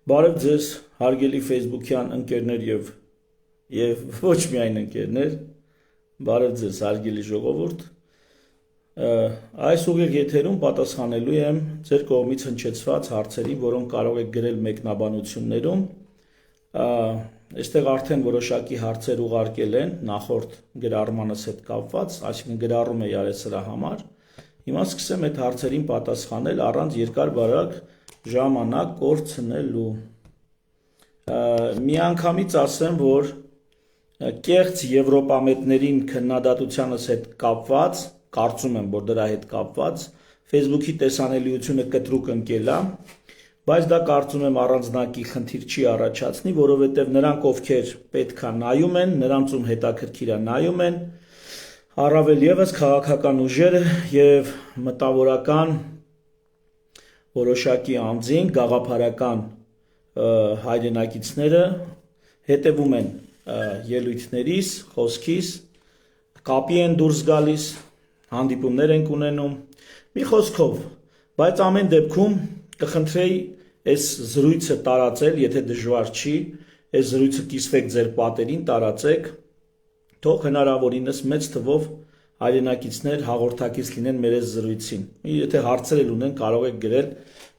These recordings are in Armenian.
Բարև ձեզ, հարգելի Facebook-յան ընկերներ եւ ոչ միայն ընկերներ, բարև ձեզ, հարգելի ժողովուրդ։ Այս ուղիղ եթերում պատասխանելու եմ ձեր կողմից հնչեցված հարցերի, որոնք կարող եք գրել մեկնաբանություններում։ Այստեղ արդեն որոշակի հարցեր ուղարկել են նախորդ գրառմանս հետ կապված, այսինքն գրառում էի արել սրա համար։ Հիմա սկսեմ այդ հարցերին պատասխանել առանց երկար-բարակ ժամանակ կորցնելու։ Միանգամից ասեմ, որ կեղծ եվրոպամետներին քննադատությանս հետ կապված, կարծում եմ, որ դրա հետ կապված, Facebook-ի տեսանելիությունը կտրուկ ընկել է, բայց դա կարծում եմ առանձնակի խնդիր չի առաջացնի, որովհետև նրանք, ովքեր պետքա նայում են, նրանց ում հետաքրքիր է նայում են, առավել ևս քաղաքական ուժերը եւ մտավորական որոշակի անձին, գաղափարական հայրենակիցները հետևում են ելույթներիս, խոսքիս, կապի են դուրս գալիս, հանդիպումներ են ունենում, մի խոսքով, բայց ամեն դեպքում կխնդրեի այս զրույցը տարածել, եթե դժվար չի, այս զրույցը կիսվեք ձեր պատերին, տարածեք, թող հնարավորինս մեծ թվով հայրենակիցներ հաղորդակից լինեն մեր այս զրույցին։ Եթե հարցեր ունեն, կարող եք գրել։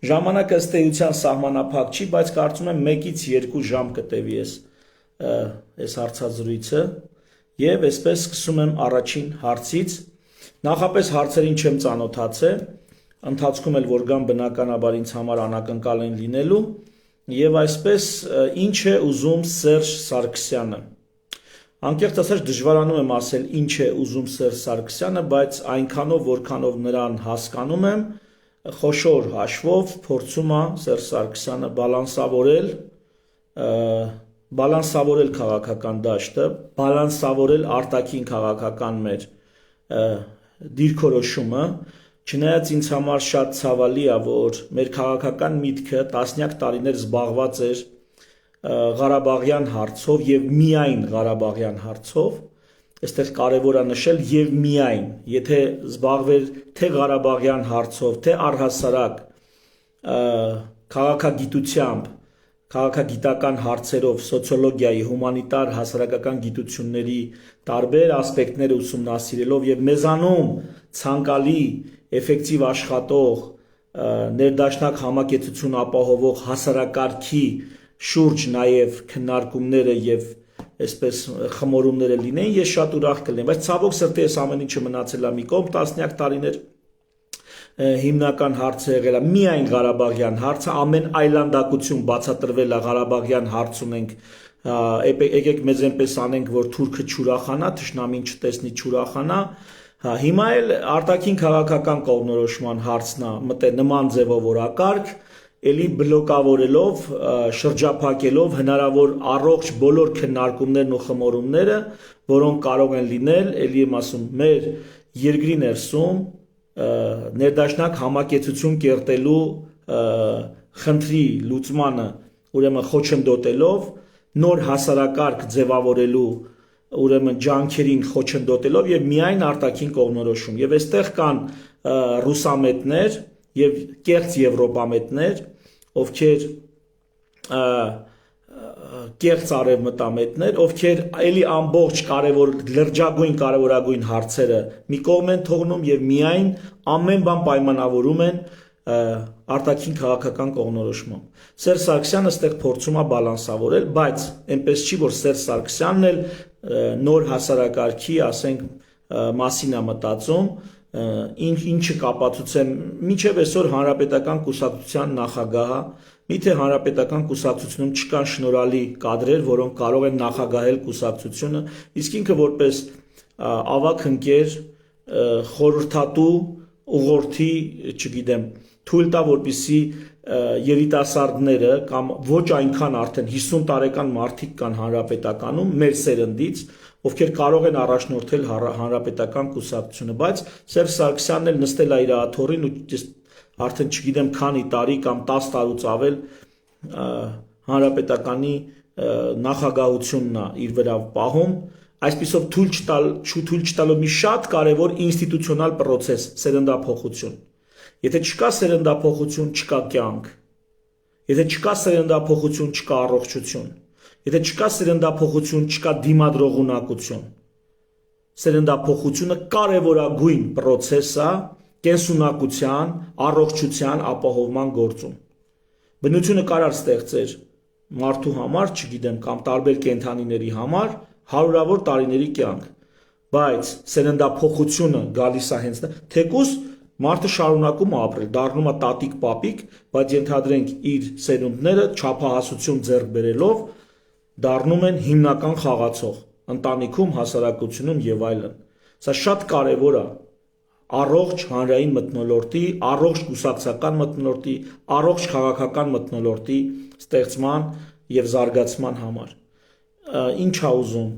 Ժամանակը ըստ էության սահմանափակ չի, բայց կարծում եմ 1-ից 2 ժամ կտևի այս հարցազրույցը, եւ այսպես սկսում եմ առաջին հարցից։ Նախապես հարցերին չեմ ծանոթացել, ընթացքում էլ որ գամ բնականաբար ինձ համար անակնկալ են լինելու, եւ այսպես ինչ է ուզում Սերժ Սարգսյանը։ Անկեղծ ասած դժվարանում եմ ասել ինչ է ուզում Սերժ Սարգսյանը, բայց այնքանով որքանով նրան հասկանում եմ, խոշոր հաշվով փորձում է Սերժ Սարգսյանը բալանսավորել քաղաքական դաշտը, բալանսավորել արտաքին քաղաքական մեր դիրքորոշումը, չնայած ինձ համար շատ ցավալի է, որ մեր քաղաքական միտքը տասնյակ տարիներ զբաղված էր Ղարաբաղյան հարցով եւ միայն Ղարաբաղյան հարցով, այստեղ կարևոր է նշել եւ միայն, եթե զբաղվեր թե Ղարաբաղյան հարցով, թե առհասարակ քաղաքագիտությամբ, քաղաքագիտական հարցերով, սոցիոլոգիայի, հումանիտար հասարակական գիտությունների տարբեր ասպեկտները ուսումնասիրելով եւ մեզանում ցանկալի, էֆեկտիվ աշխատող, ներդաշնակ համակեցություն ապահովող հասարակարգի շուրջ նաև քննարկումները եւ այսպես խմորումները լինեն, ես շատ ուրախ կլինեմ, բայց ցավոք սրտի այս ամեն ինչը մնացել է մի կողմ, տասնյակ տարիներ հիմնական հարցը եղել է միայն Ղարաբաղյան հարցը, ամեն այլանդակություն բացատրվել է Ղարաբաղյան հարց ունենք, եկեք մեզ այնպես անենք, որ թուրքը չուրախանա, թշնամին չտեսնի չուրախանա, հիմա էլ արտաքին քաղաքական կողմնորոշման հարցն է մտել նման ձևով օրակարգ, էլի բլոկավորելով, շրջափակելով հնարավոր առողջ բոլոր քննարկումներն ու խմորումները, որոնք կարող են լինել, էլի եմ ասում, մեր երկրի ներսում ներդաշնակ համակեցություն կերտելու խնդրի լուծմանը, ուրեմն խոչընդոտելով, նոր հասարակարգ ձևավորելու, ուրեմն ջանքերին խոչընդոտելով եւ միայն արտաքին կողմնորոշում։ Եվ այստեղ կան ռուսամետներ եւ կեղծ եվրոպամետներ, ովքեր կեղծ արևմտամետներ, ովքեր էլի ամբողջ կարևոր լրջագույն կարևորագույն հարցերը մի կողմ են թողնում եւ միայն ամեն բան պայմանավորում են արտաքին քաղաքական կողմնորոշմամբ։ Սերժ Սարգսյանը այստեղ փորձում է բալանսավորել, բայց այնպես չի, որ Սերժ Սարգսյանն էլ նոր հասարակարգի, ասենք, մասին է մտածում, ինչը կապացուցեմ, մինչև այսօր հանրապետական կուսակցության նախագահը, միթե հանրապետական կուսակցությունում չկան շնորհալի կադրեր, որոնք կարող են նախագահել կուսակցությունը, իսկ ինքը որպես ավագ ընկեր, խորհրդատու, ուղղորդի, չգիտեմ, թույլ տա, որպեսզի երիտասարդները կամ ոչ այնքան արդեն 50 տարեկան մարդիկ կան հանրապետականում մեր սերնդից, ովքեր կարող են առաջնորդել հանրապետական կուսակցությունը, բայց Սերժ Սարգսյանն էլ նստել է իր աթոռին ու արդեն չգիտեմ քանի տարի կամ 10 տարուց ավել հանրապետականի նախագահությունն է իր վրա պահում, այսպիսով թույլ չտալով մի շատ կարևոր ինստիտուցիոնալ պրոցես, սերնդափոխություն։ Եթե չկա սերնդափոխություն, չկա կյանք։ Եթե չկա սերնդափոխություն, չկա առողջություն։ Եթե չկա սերնդափոխություն, չկա դիմադրողունակություն։ Սերնդափոխությունը կարևորագույն process է կենսունակության, առողջության ապահովման գործում։ Բնությունը կարար ստեղծեր մարդու համար, չգիտեմ, կամ տարբեր կենդանիների համար հարյուրավոր տարիների կյանք, բայց սերնդափոխությունը գալիս է հենց թեկուզ մարդը շարունակում է ապրել, դառնում է տատիկ-պապիկ, բայց ենթադրենք իր սերունդները չափահասություն ձեռք բերելով դառնում են հիմնական խաղացող ընտանիքում, հասարակությունում եւ այլն։ Սա շատ կարեւոր է առողջ հանրային մթնոլորտի, առողջ կուսակցական մթնոլորտի, առողջ քաղաքական մթնոլորտի ստեղծման եւ զարգացման համար։ Ինչ է ուզում։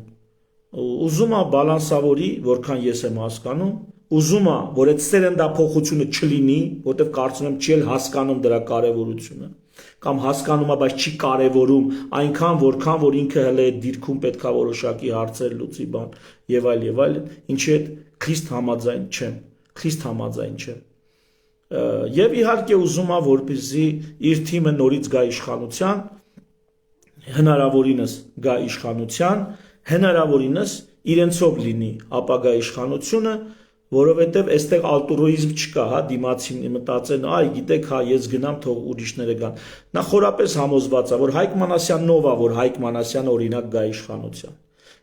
Ուզում է բալանսավորի, որքան ես եմ հասկանում, ուզում է, որ այդ սերնդափոխությունը չլինի, որտեղ կարծում եմ չի էլ հասկանում դրա կարևորությունը, կամ հասկանում է, բայց չի կարևորում այնքան, որքան որ ինքը հələ այդ դիրքում պետքա որոշակի հարցեր լուծի բան եւ այլ, ինչի հետ խիստ համաձայն չեմ։ Եվ իհարկե ուզում է, որպեսզի իր թիմը նորից գա իշխանության, հնարավորինս գա իշխանության, հնարավորինս իրենցով լինի ապագա իշխանությունը, որովհետև այստեղ ալտուրուիզմ չկա, հա, դիմացին մտածեն, այ գիտեք, հա, ես գնամ, թող ուրիշները գան։ Նա խորապես համոզված է, որ Հայկ Մանասյանն ով է, որ Հայկ Մանասյանը օրինակ գա իշխանության։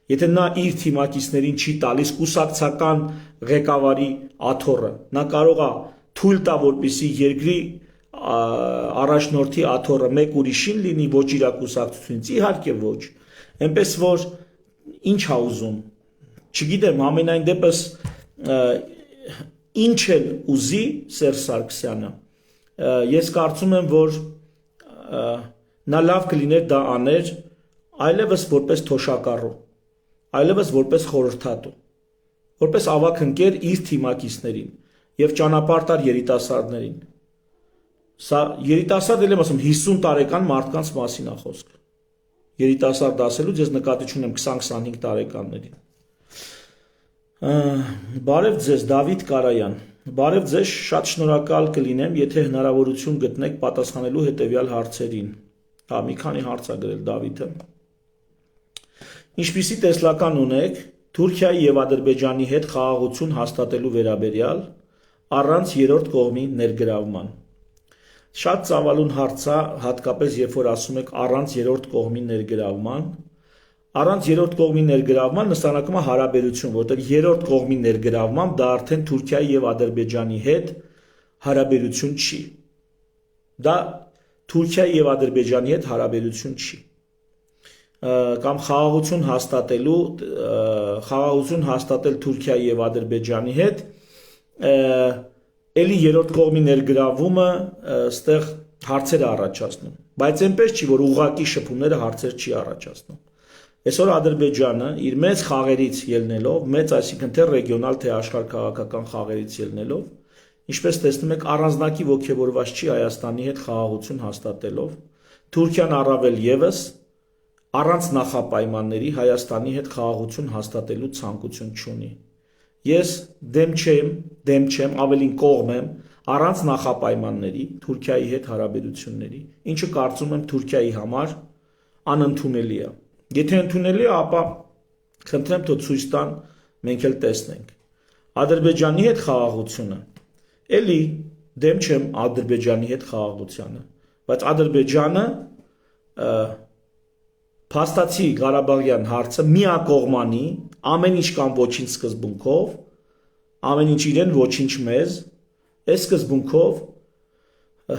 Եթե նա իր թիմակիցներին չի տալիս կուսակցական ղեկավարի աթոռը, նա կարող է թույլ տա, որպեսզի երկրի առաջնորդի աթոռը մեկ ուրիշին լինի, ոչ իր կուսակցությունից, իհարկե ոչ։ Էնպես որ ինչ է ուզում։ Չգիտեմ, ամենայն դեպս ինչ էլ ուզի Սերժ Սարգսյանը, ես կարծում եմ, որ նա լավ կլիներ դա աներ այլևս որպես թոշակառու, այլևս որպես խորհրդատու, որպես ավագ ընկեր իր թիմակիցներին եւ ճանապարհտար երիտասարդներին։ Սա երիտասարդ էլ եմ ասում 50 տարեկան մարդկանց մասին է խոսքը։ Երիտասարդ ասելուց ես նկատի չունեմ 20-25 տարեկաններին։ Բարև ձեզ, Դավիթ Կարայան։ Բարև ձեզ, շատ շնորհակալ կլինեմ, եթե հնարավորություն գտնեք պատասխանելու հետևյալ հարցերին։ Հա, մի քանի հարց է գրել Դավիթը։ Ինչպիսի տեսլական ունեք Թուրքիայի եւ Ադրբեջանի հետ խաղաղություն հաստատելու վերաբերյալ առանց երրորդ կողմի ներգրավման։ Շատ ծավալուն հարց է, հատկապես երբ որ ասում եք առանց երրորդ կողմի ներգրավման։ Առանց երրորդ կողմի ներգրավման նշանակում է հարաբերություն, որտեղ երրորդ կողմի ներգրավմամբ դա արդեն Թուրքիայի եւ Ադրբեջանի հետ հարաբերություն չի։ Դա Թուրքիայի եւ Ադրբեջանի հետ հարաբերություն չի։ Կամ խաղաղություն հաստատել Թուրքիայի եւ Ադրբեջանի հետ, էլի երրորդ կողմի ներգրավումը այստեղ հարցեր է առաջացնում, բայց այնպես չի, որ ուղղակի շփումները հարցեր չի առաջացնում։ Այսօր Ադրբեջանը իր մեծ խաղերից ելնելով, մեծ, այսինքն թե ռեգիոնալ, թե աշխարհաքաղաքական խաղերից ելնելով, ինչպես տեսնում եք, առանձնակի ողջավորված չի Հայաստանի հետ խաղաղություն հաստատելով, Թուրքիան առավել եւս առանց նախապայմանների Հայաստանի հետ խաղաղություն հաստատելու ցանկություն չունի։ Ես դեմ չեմ, ավելին կողմ եմ առանց նախապայմանների Թուրքիայի հետ հարաբերությունների, ինչը կարծում եմ Թուրքիայի համար անընդունելի է։ Եթե ընդունելի է, ապա խնդրեմ թող ցույց տան, մենք էլ տեսնենք։ Ադրբեջանի հետ խաղաղությունը, էլի դեմ չեմ Ադրբեջանի հետ խաղաղությանը, բայց Ադրբեջանը փաստացի Ղարաբաղյան հարցը միակողմանի, ամեն ինչ կամ ոչինչ սկզբունքով, ամեն ինչ իրեն, ոչինչ մեզ, այս սկզբունքով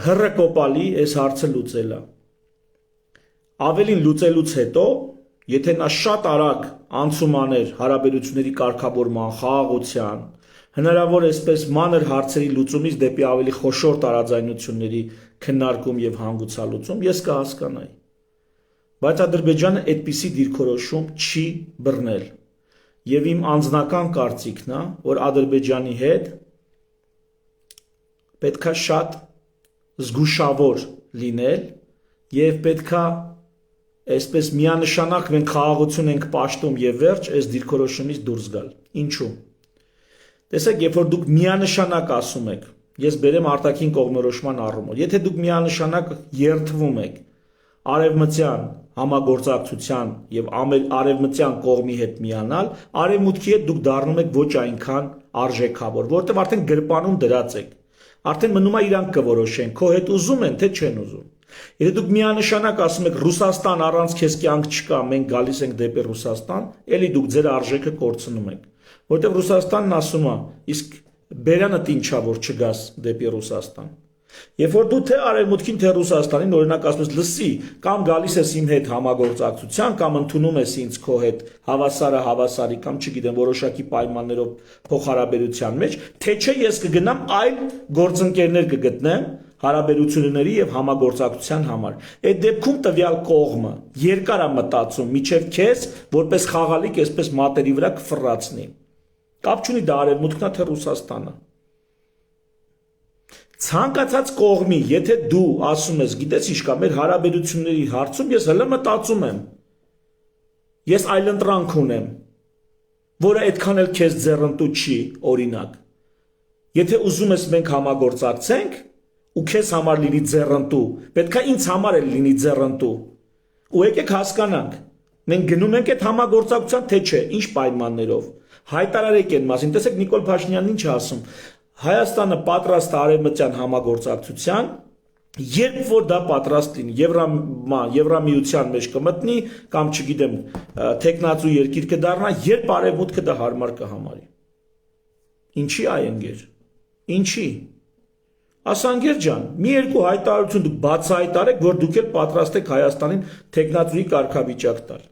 հռեկոպալի այս հարցը լուծել է։ Ավելին լուծելուց հետո, եթե նա շատ արագ անցում աներ հարաբերությունների կարգավորման, խաղաղության, հնարավոր այսպես մանր հարցերի լուծումից դեպի ավելի խոշոր տարաձայնությունների քննարկում եւ հանգուցալուծում, ես կհասկանայի։ Բայց Ադրբեջանը այդպիսի դիրքորոշում չի բռնել։ Եվ իմ անձնական կարծիքն է, որ Ադրբեջանի հետ պետքա շատ զգուշավոր լինել եւ պետքա այսպես միանշանակ մենք խաղաղություն ենք պաշտում եւ վերջ այս դիրքորոշումից դուրս գալ։ Ինչու՞։ Տեսեք, երբ որ դուք միանշանակ ասում եք, Ես բերեմ արտաքին կողմնորոշման առումով։ Եթե դուք միանշանակ երթվում եք արևմտյան համագործակցության եւ արևմտյան կողմի հետ միանալ, արևմուտքի հետ դուք դառնում եք ոչ այնքան արժեքավոր, որովհետեւ արդեն գրպանում դրած եք։ Արդեն մնում է իրանք կորոշեն, քո հետ ուզում են, թե չեն ուզում։ Եթե դուք միանշանակ ասում եք Ռուսաստան առանց քեզ կյանք չկա, մենք գալիս ենք դեպի Ռուսաստան, ելի դուք ձեր արժեքը կորցնում եք, որովհետեւ Ռուսաստանն ասում է, իսկ բերանը ինչա որ չգաս դեպի Ռուսաստան։ Երբ որ դու թե արևմուտքին թե Ռուսաստանին օրինակ ասում ես լսի, կամ գալիս ես իմ հետ համագործակցության, կամ ընդունում ես ինձ քո հետ հավասարը հավասարի, կամ չգիտեմ որոշակի պայմաններով փոխհարաբերության մեջ, թե չէ ես կգնամ այլ գործընկերներ կգտնեմ հարաբերությունների եւ համագործակցության համար։ Այդ դեպքում տվյալ կողմը երկար է մտածում միջև քեզ որպես խաղալիք, այսպես մատերի վրա կֆռացնի։ Կապ չունի դա արևմուտքն է թե Ռուսաստանը։ Ցանկացած կողմի, եթե դու ասում ես, գիտես ինչ կա, մեր հարաբերությունների հարցում ես հələ մտածում եմ։ Ես այլընտրանք ունեմ, որը այդքան էլ քեզ ձեռնտու չի, օրինակ։ Եթե ուզում ես մենք համագործակցենք, ու քեզ համար լինի ձեռնտու, պետք է ինձ համար էլ լինի ձեռնտու։ Ու եկեք հասկանանք, մենք գնում ենք այդ համագործակցության, թե չէ, ինչ պայմաններով։ Հայտարարեք այն մասին, տեսեք Նիկոլ Փաշինյանն ինչ է ասում։ Հայաստանը պատրաստ է արևմտյան համագործակցության, երբ որ դա պատրաստ լինի, Եվրամիության մեջ կմտնի, կամ չգիտեմ, տեխնացու երկիր կդառնա, երբ արևմուտքը դա հարմար կհամարի։ Ինչի այ ընկեր։ Ինչի։ Ասանգեր ջան, մի երկու հայտարարություն դուք բացահայտարեք, որ դուք էլ պատրաստ եք Հայաստանին տեխնացուի կարգավիճակ տալ։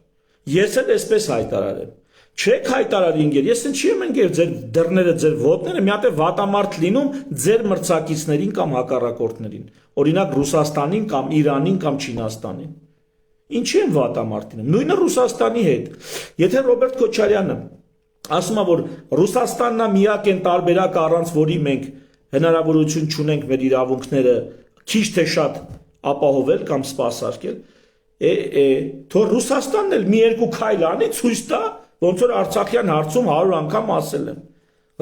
Ես էլ այսպես հայտարարեմ։ Չեք հայտարարի ինգեր, ես ինչի եմ ընկեր ձեր դռները, ձեր ոտները մի հատ է վատամարդ լինում ձեր մրցակիցներին կամ հակառակորդներին, օրինակ Ռուսաստանին կամ Իրանին կամ Չինաստանին։ Ինչի եմ վատամարդ լինում, նույնը Ռուսաստանի հետ։ Եթե Ռոբերտ Քոչարյանը ասում է, որ Ռուսաստանն է միակ այն տարբերակը, առանց որի մենք հնարավորություն չունենք մեր իրավունքները քիչ թե շատ ապահովել կամ սպասարկել, թող Ռուսաստանն էլ մի երկու քայլ անի ցույց տա, ոնց որ Արցախյան հարցում 100 անգամ ասել եմ։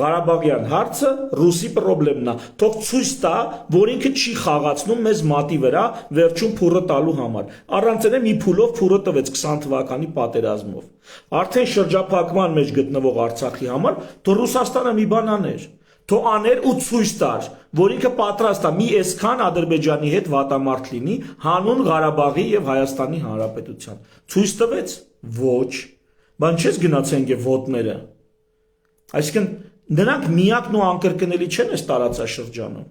Ղարաբաղյան հարցը ռուսի խնդիրն է, թող ցույց տա, որ ինքը չի խաղացնում մեզ մատի վրա վերջում փուրը տալու համար։ Առանց այն մի փուլով փուրը տվեց 20 թվականի պատերազմով։ Արդեն շրջափակման մեջ գտնվող Արցախի համար թող Ռուսաստանը մի բան աներ, թող աներ ու ցույց տար, որ ինքը պատրաստ է մի այսքան Ադրբեջանի հետ վատամարդ լինի հանուն Ղարաբաղի եւ Հայաստանի Հանրապետության։ Ցույց տվեց։ Ոչ։ Բան չես գնացենք եւ ոտները։ Այսինքն նրանք միակն ու անկրկնելի չեն այս տարածաշրջանում։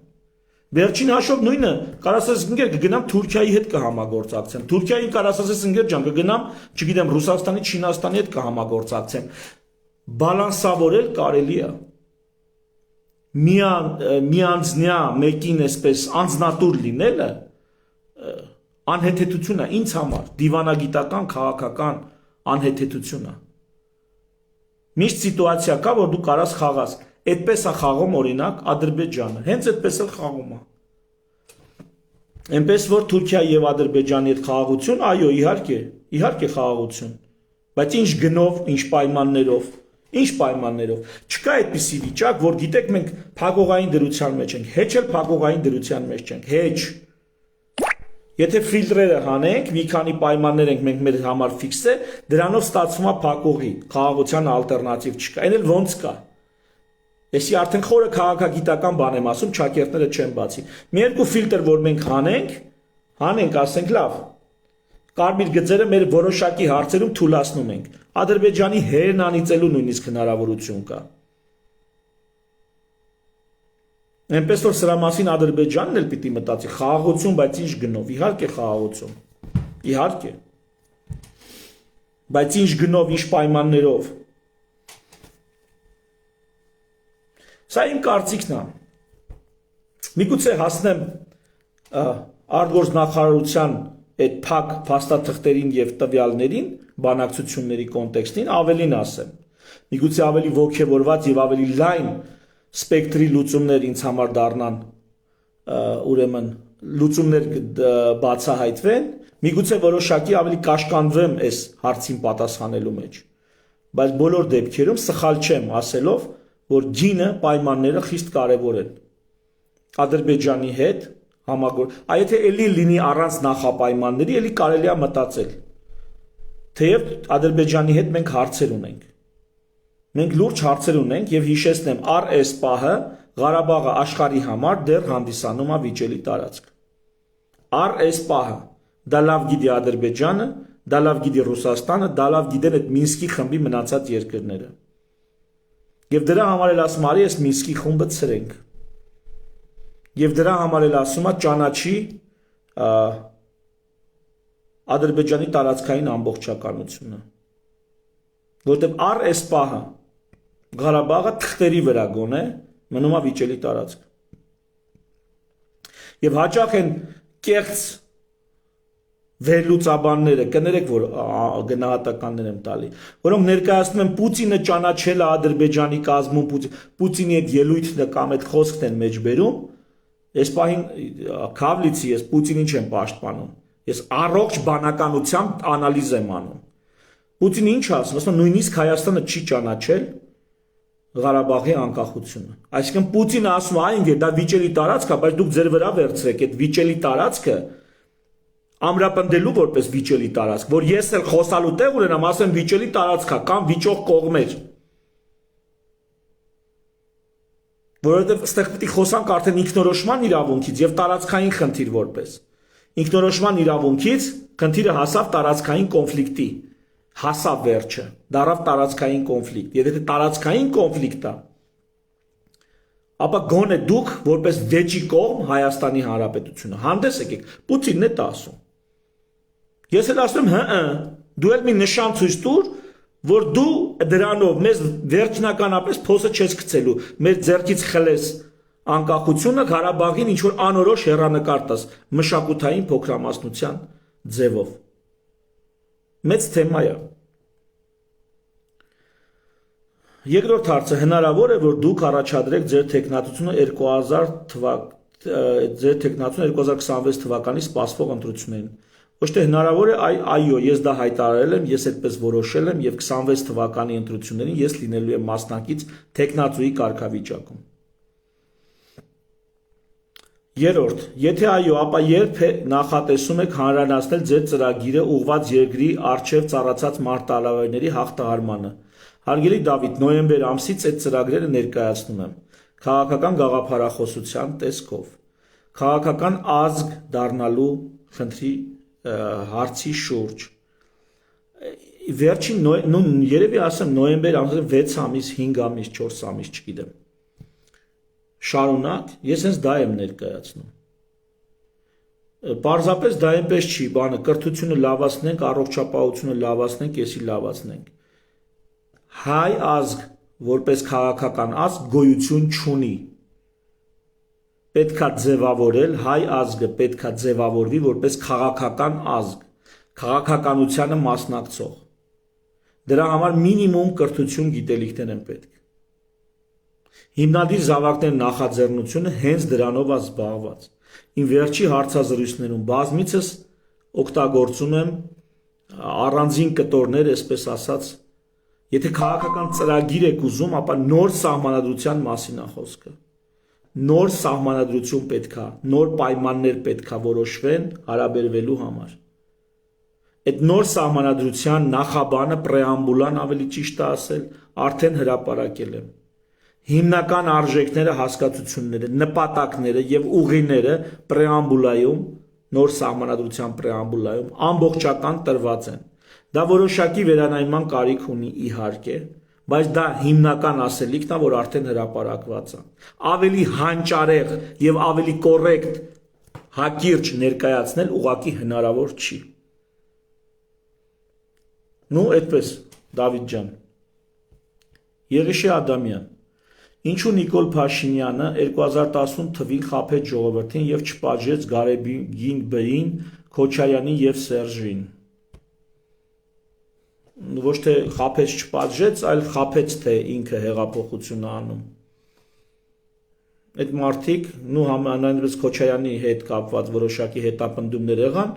Վերջին հաշվով նույնը կարասես ընկեր կգնամ Թուրքիայի հետ կհամագործակցեմ։ Թուրքիային կարասես ընկեր ջան կգնամ, չգիտեմ, Ռուսաստանի, Չինաստանի հետ կհամագործակցեմ։ Բալանսավորել կարելի է։ Միանձնյա մեկին այսպես անձնատուր լինելը անհեթեթություն է ինձ համար, դիվանագիտական, քաղաքական անհեթեթություն է։ Միշտ սիտուացիա կա, որ դու կարաս խաղաս։ Այդպես է խաղում օրինակ Ադրբեջանը, հենց այդպես էլ խաղում է։ Այնպես որ Թուրքիայի եւ Ադրբեջանի հետ խաղաղություն, այո, իհարկե խաղաղություն։ Բայց ինչ գնով, ինչ պայմաններով։ Չկա այդպիսի վիճակ, որ գիտեք մենք փակողային դրության մեջ ենք, հեչ էլ փակողային դրության մեջ չենք, հեչ։ Եթե ֆիլտրերը հանենք, մի քանի պայմաններ ենք մենք մեր համար ֆիքսել, դրանով ստացվում է փակողի, խաղաղության ալտերնատիվ չկա։ Այն էլ ոնց կա։ Էսի արդեն խորը քաղաքագիտական բան եմ ասում, ճակերտները չեն բացի։ Մի երկու ֆիլտր, որ մենք հանենք, ասենք լավ։ Կարմիր գծերը մեր որոշակի հարցերում թույլատնում ենք։ Ադրբեջանի հերն անիծելու նույնիսկ հնարավորություն կա։ Այնպես որ սրա մասին Ադրբեջանն էլ պիտի մտածի, խաղաղություն, բայց ինչ գնով, իհարկե խաղաղություն, իհարկե, բայց ինչ գնով, ինչ պայմաններով։ Սա իմ կարծիքն է։ Միգուցե հասնեմ արտգործնախարարության այդ փակ փաստաթղթերին եւ տվյալներին, բանակցությունների կոնտեքստին ավելին ասեմ։ Միգուցե ավելի ողջևորված եւ ավելի լայն սպեկտրի լուծումներ ինձ համար դառնան, ուրեմն լուծումներ բացահայտվեն, միգուցե որոշակի ավելի կաշկանդվեմ այս հարցին պատասխանելու մեջ, բայց բոլոր դեպքերում սխալ չեմ ասելով, որ գինը պայմանները խիստ կարևոր են։ Ադրբեջանի հետ եթե էլի լինի առանց նախապայմանների, էլի կարելի է մտածել։ Թեև Ադրբեջանի հետ մենք հարցեր ունենք։ Մենք լուրջ հարցեր ունենք եւ հիշեցնեմ, այս պահը Ղարաբաղը աշխարհի համար դեռ հանդիսանում է վիճելի տարածք։ Այս պահը դա լավ գիտի Ադրբեջանը, դա լավ գիտի Ռուսաստանը, դա լավ գիտեն այդ Մինսկի խմբի մնացած երկրները։ Եվ դրա համար էլ ասում արի այս Մինսկի խումբը ցրենք։ Եվ դրա համար էլ ասում է ճանաչի Ադրբեջանի տարածքային ամբողջականությունը, որտեղ այս պահը Ղարաբաղը թղթերի վրա գոնե մնում է վիճելի տարածք։ Եվ հաճախ են կեղծ վերլուծաբանները, կներեք, որ գնահատականներ եմ տալի, որոնք ներկայացնում են Պուտինը ճանաչել է Ադրբեջանի կազմում, Պուտինի այդ ելույթը կամ այդ խոսքն են մեջբերում, ես պահին Քավլիցի, ես Պուտինին չեմ պաշտպանում, ես առողջ բանականությամբ անալիզ եմ անում։ Պուտինը ինչ ասում, նույնիսկ Հայաստանը չի ճանաչել Ղարաբաղի անկախությունը։ Այսինքն Պուտինը ասում է, այն դա վիճելի տարածք է, բայց դուք ձեր վրա վերցրեք այդ վիճելի տարածքը ամրապնդելու որպես վիճելի տարածք, որ ես էլ խոսալու տեղ ունենամ, ասեմ վիճելի տարածք է կամ վիճող կողմեր։ Որովհետև այստեղ պետք է խոսանք արդեն ինքնորոշման իրավունքից եւ տարածքային խնդիր որպես։ Ինքնորոշման իրավունքից խնդիրը հասավ տարածքային կոնֆլիկտի, հասավ վերջը, դարավ տարածքային կոնֆլիկտ։ Եթե տարածքային կոնֆլիկտ է, ապա գոնե դուք որպես վեճի կողմ Հայաստանի Հանրապետությունը հանդես եկեք, Պուտինն է դա ասում։ Ես էլ ասում եմ, դու էլ մի նշան ցույց տուր, որ դու դրանով մեզ վերջնականապես փոսը չես գցելու, մեր ձեռքից խլես անկախությունը, Ղարաբաղին ինչ որ անորոշ հեռանկար տաս մշակութային փոքրամասնության ձևով։ Մեծ թեմա է։ Երկրորդ հարցը, հնարավոր է, որ դուք առաջադրեք ձեր տեխնատությունը 2026 թվականի սպասվող ընտրություններին։ Ոչ թե հնարավոր է, այո, ես դա հայտարարել եմ, ես այդպես որոշել եմ եւ 26 թվականի ընտրություններին ես լինելու եմ մասնակից տեխնատուի կարգավիճակում։ Երրորդ, եթե այո, ապա երբ նախատեսում եք հանրայնացնել ձեր ծրագիրը ուղղված երկրի առջև ծառացած մարտահրավերների հաղթահարմանը։ Հարգելի Դավիթ, նոյեմբեր ամսից այդ ծրագրերը ներկայացնում եմ քաղաքական գաղափարախոսության տեսքով, քաղաքական ազգ դառնալու խնդրի հարցի շուրջ։ Վերջին երևի ասեմ նոյեմբեր ամսից 6 ամիս, 5 ամիս, 4 ամիս, չգիտեմ։ Շարունակ, ես հենց դա եմ ներկայացնում։ Պարզապես դա այնպես չի, բանը կրթությունը լավացնենք, առողջապահությունը լավացնենք, եսի լավացնենք։ Հայ ազգ, որպես քաղաքական ազգ գոյություն չունի։ Պետքա ձևավորել, հայ ազգը պետքա ձևավորվի որպես քաղաքական ազգ, քաղաքականությանը մասնակցող։ Դրա համար մինիմում կրթություն գիտելիքներ են պետք։ Հիմնադիր զավակների նախաձեռնությունը հենց դրանով է զբաղված։ Իմ վերջի հարցազրույցներում բազմիցս օգտագործում եմ առանձին կտորներ, այսպես ասած, եթե քաղաքական ծրագիր եք ուզում, ապա նոր սահմանադրության մասին է խոսքը։ Նոր սահմանադրություն պետքա, նոր պայմաններ պետքա որոշվեն հարաբերվելու համար։ Այդ նոր սահմանադրության նախաբանը պրեամբուլան ավելի ճիշտ է ասել, արդեն հրապարակել եմ։ Հիմնական արժեքները, հասկացությունները, նպատակները եւ ուղիները պրեամբուլայում, նոր սահմանադրության պրեամբուլայում ամբողջական տրված են։ Դա որոշակի վերանայման կարիք ունի իհարկե, բայց դա հիմնական ասելիքն է, որ արդեն հրապարակված է։ Ավելի հանճարեղ եւ ավելի կոռեկտ հակիրճ ներկայացնել ուղղակի հնարավոր չի։ Նու այդպես, Դավիթ ջան։ Եղիշե Ադամյան, ինչու Նիկոլ Փաշինյանը 2018 թվին խաբեց ժողովրդին եւ չպատժեց Գարեգին Բ-ին, Քոչարյանին եւ Սերժին։ Ոչ թե խաբեց չպատժեց, այլ խաբեց թե ինքը հեղափոխություն անում։ Այդ մարդիկ նու համանայնպես Քոչարյանի հետ կապված որոշակի հետապնդումներ եղան,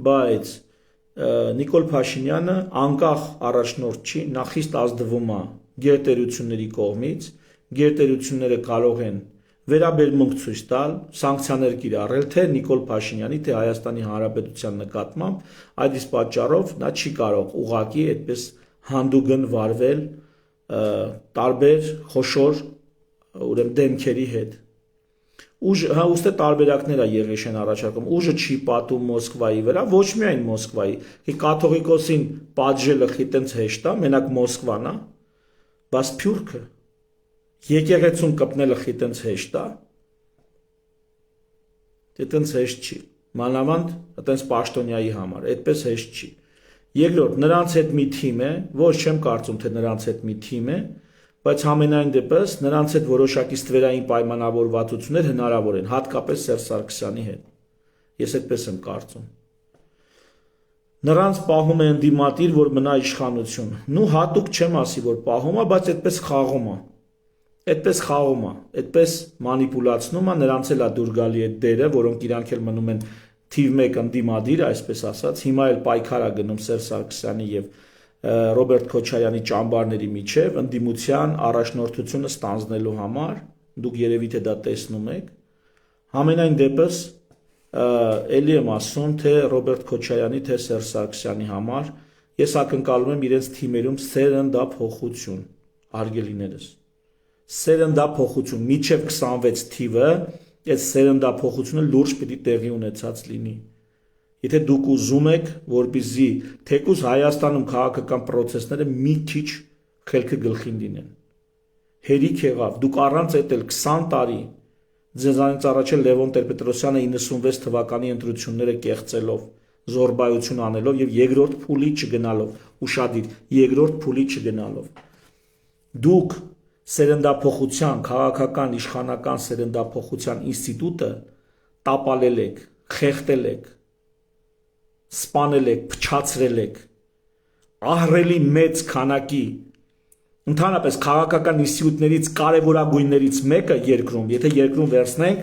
բայց Նիկոլ Փաշինյանը անկախ առաջնորդ չի, նա խիստ ազդվում է գերտերությունների կողմից, գերտերությունները կարող են վերաբերմունք ցույց տալ, սանկցիաներ կիրառել թե Նիկոլ Փաշինյանի, թե Հայաստանի Հանրապետության նկատմամբ, այդ իսկ պատճառով նա չի կարող ուղղակի այդպես հանդուգն վարվել տարբեր խոշոր ուրեմն դեմքերի հետ։ Ուստի տարբերակներ է Եղիշեն առաջարկում, ուժը չի պատում Մոսկվայի վրա, ոչ միայն Մոսկվայի, կաթողիկոսին պատժելը խիտենց հեշտ է, մենակ Մոսկվան է, բայց Սփյուռքը եկեղեցուն կպնելը խիտենց հեշտ է, այդպես հեշտ չի, մանավանդ այդպես պաշտոնյայի համար, այդպես հեշտ չի։ Երկրորդ, նրանց հետ մի թիմ է, ոչ չեմ կարծում, թե նրանց հետ մի թիմ է, բայց համենայն դեպս նրանց հետ որոշակի ստվերային պայմանավորվածություններ հնարավոր են, հատկապես Սերժ Սարգսյանի հետ։ Ես այդպես եմ կարծում։ Նրանց պահում է ընդդիմադիր, որ մնա իշխանություն։ Նու հատուկ չեմ ասի, որ պահում է, բայց այդպես խաղում է։ Այդպես խաղում է, այդպես մանիպուլացնում է, նրանց էլ է դուր գալի այդ դերը, որոնք իրանք էլ մնում են թիվ 1 ընդդիմադիր, այսպես ասած, հիմա էլ պայքար է գնում Սերժ Սարգսյանի եւ Ռոբերտ Քոչարյանի ճամբարների միջև ընդդիմության առաջնորդությունը ստանձնելու համար, դուք երևի թե դա տեսնում եք, համենայն դեպս էլի եմ ասում, թե Ռոբերտ Քոչարյանի, թե Սերժ Սարգսյանի համար ես ակնկալում եմ իրենց թիմերում սերնդափոխություն, արգելիներս, սերնդափոխություն, մինչև 26 թիվը, այդ սերնդափոխությունը լուրջ պիտի տեղի ունեցած լինի։ Եթե դուք ուզում եք, որպեսզի թեկուզ Հայաստանում քաղաքական process-ները մի քիչ խելքը գլխին լինեն։ Հերիք եղավ, դուք առանց այդ էլ 20 տարի ձեզանից առաջ Լևոն Տեր-Պետրոսյանը 96 թվականի ընտրությունները կեղծելով, զորբայություն անելով եւ երկրորդ փուլի չգնալով, ուշադիր, երկրորդ փուլի չգնալով։ Դուք սերնդափոխության, քաղաքական իշխանական սերնդափոխության ինստիտուտը տապալել եք, խեղդել եք, սպանել եք, փչացրել եք, ահռելի մեծ քանակի, ընդհանրապես քաղաքական ինստիտուտներից կարևորագույններից մեկը երկրում, եթե երկրում վերցնենք,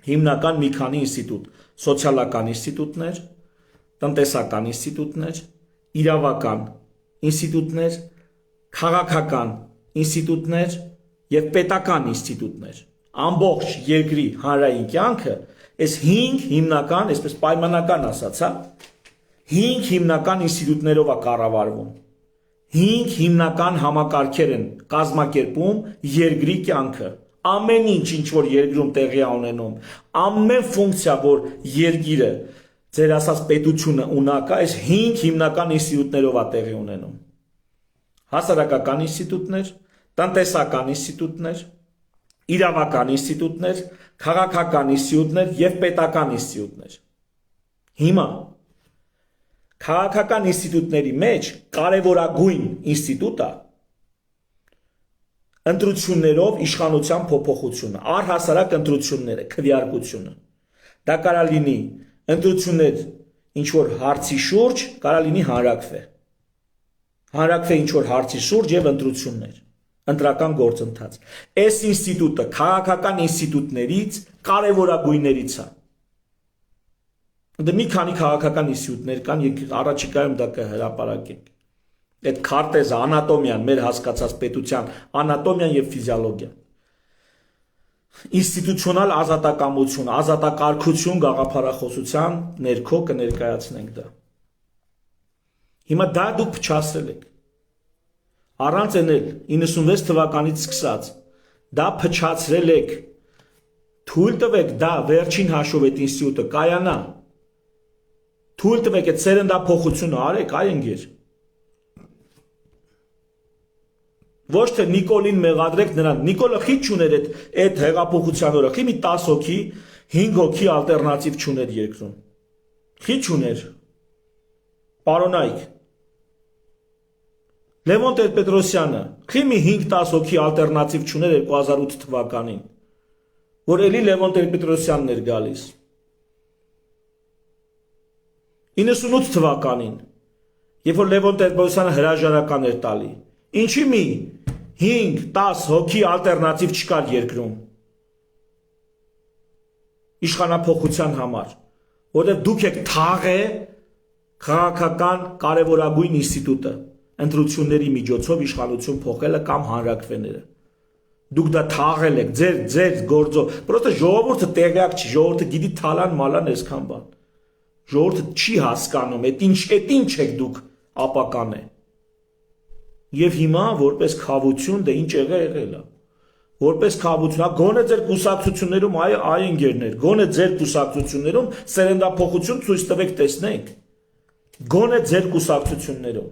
հիմնական մի քանի ինստիտուտ, սոցիալական ինստիտուտներ, տնտեսական ինստիտուտներ, իրավական ինստիտուտներ, քաղաքական ինստիտուտներ եւ պետական ինստիտուտներ, ամբողջ երկրի հանրային կյանքը այս 5 հիմնական, այսպես պայմանական ասած, 5 հիմնական ինստիտուտներով է կառավարվում։ 5 հիմնական համակարգեր են կազմակերպում երկրի կյանքը։ Ամեն ինչ որ երկրում տեղի է ունենում, ամեն ֆունկցիա, որ երկիրը, ձեր ասած պետությունը ունակ է, այս 5 հիմնական ինստիտուտներով է տեղի ունենում։ Հասարակական ինստիտուտներ, տնտեսական ինստիտուտներ, իրավական ինստիտուտներ, քաղաքական ինստիտուտներ եւ պետական ինստիտուտներ։ Հիմա քաղաքական ինստիտուտների մեջ կարևորագույն ինստիտուտը ընտրություններով իշխանության փոփոխությունը, առհասարակ ընտրությունները, քվեարկությունը։ Դա կարա լինի ընտրություններ ինչ որ հարցի շուրջ, կարա լինի հանրակրվե։ Հանրակրվե ինչ որ հարցի շուրջ եւ ընտրություններ, ընտրական գործընթաց։ Այս ինստիտուտը քաղաքական ինստիտուտներից կարևորագույններից է։ Դե մի քանի քաղաքական ինստիտուտներ կան, առաջիկայում դա կհրապարակենք։ Այդ քարտեզը, անատոմիան, մեր հասկացած պետության անատոմիան եւ ֆիզիոլոգիան։ Ինստիտուցիոնալ ազատակամություն, ազատակարգություն գաղափարախոսության ներքո կներկայացնենք դա։ Հիմա դա դուք փչացրել եք։ Առանց էնել 96 թվականից սկսած դա փչացրել եք։ Թույլ տվեք դա վերջին հաշվով այդ ինստիտուտը կայանա։ Թույլ տվեք այդ սերնդափոխությունը արեք, այ ընկեր։ Ոչ թե Նիկոլին մեղադրեք նրան։ Նիկոլը խիտ չուներ այդ հեղափոխության օրը։ Խի մի 10 հոգի, 5 հոգի ալտերնատիվ չուներ երկրում։ Խիտ չուներ։ Պարոնայք։ Լևոն Տեր-Պետրոսյանը խի մի 5-10 հոգի ալտերնատիվ չուներ 2008 թվականին, որ էլի Լևոն Տեր-Պետրոսյանն էր գալիս։ 98 թվականին, երբ որ Լևոն Տեր-Պետրոսյանը հրաժարական էր տալի, ինչի մի 5-10 հոգի ալտերնատիվ չկար երկրում իշխանափոխության համար, որտեղ դուք եք թաղե քաղաքական կարևորագույն ինստիտուտը ընտրությունների միջոցով իշխանություն փոխելը կամ հանրակրվեները։ Դուք դա թաղել եք ձեր գործով։ Պրոստը ժողովուրդը տեղյակ չի, ժողովուրդը գիտի թալան մալան այսքան բան։ Ժողովուրդը չի հասկանում, այդ ինչ եք դուք ապականե։ Եվ հիմա որպես խավություն դե ինչ եղել է։ Որպես խավություն, գոնե ձեր կուսակցություններում այ ընկերներ, գոնե ձեր կուսակցություններում սերնդափոխություն ցույց տվեք տեսնենք։ Գոնե ձեր կուսակցություններում։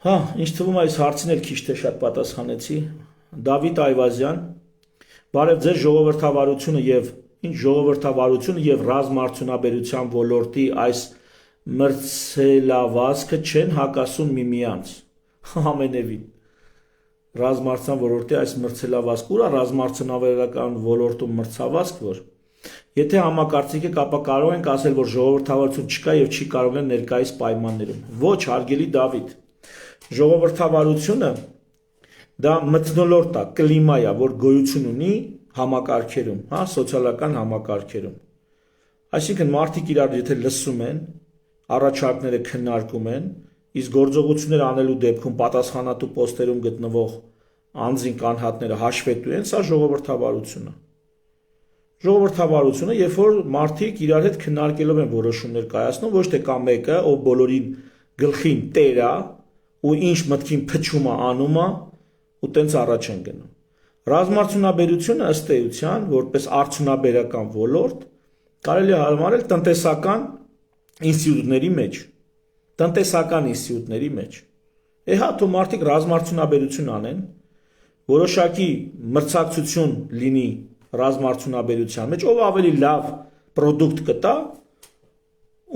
Հա, ինչ թվում է այս հարցին էլ քիչ թե շատ պատասխանեցի։ Դավիթ Այվազյան, բարև ձեզ ժողովրդավարությունը եւ ռազմարդյունաբերության ոլորտի այս մրցելավազքը չեն հակասում միմյանց։ Ամենևին։ Ռազմարդյունաբերության ոլորտի այս մրցելավազք ուր է ռազմարդյունաբերական ոլորտում մրցավազք, որ եթե համակարծիք եք, ապա կարող ենք ասել, որ ժողովրդավարություն չկա եւ չի կարող են ներկայիս պայմաններում։ Ոչ, հարգելի Դավիթ, ժողովրդավարությունը դա մթնոլորտ է, կլիմա է, որ գոյություն ունի համակարգերում, հա, սոցիալական համակարգերում։ Այսինքն մարդիկ իրար եթե լսում են, առաջարկները քննարկում են, իսկ գործողություններ անելու դեպքում պատասխանատու պոստերում գտնվող անձին կանհատները հաշվետու են, սա ժողովրդավարություն է։ Ժողովրդավարությունը, երբ որ մարդիկ իրար հետ քննարկելով են որոշումներ կայացնում, ոչ թե կա մեկը, ով բոլորին գլխին տեր է ու ինչ մտքին փչում է անում է ու տենց առաջ են գնում։ Ռազմարդյունաբերությունը ըստ էության, որպես արդյունաբերական ոլորտ, կարելի է համարել տնտեսական ինստիտուտների մեջ, տնտեսական ինստիտուտների մեջ։ Հա, թող մարդիկ ռազմարդյունաբերություն անեն, որոշակի մրցակցություն լինի ռազմարդյունաբերության մեջ, ով ավելի լավ պրոդուկտ կտա,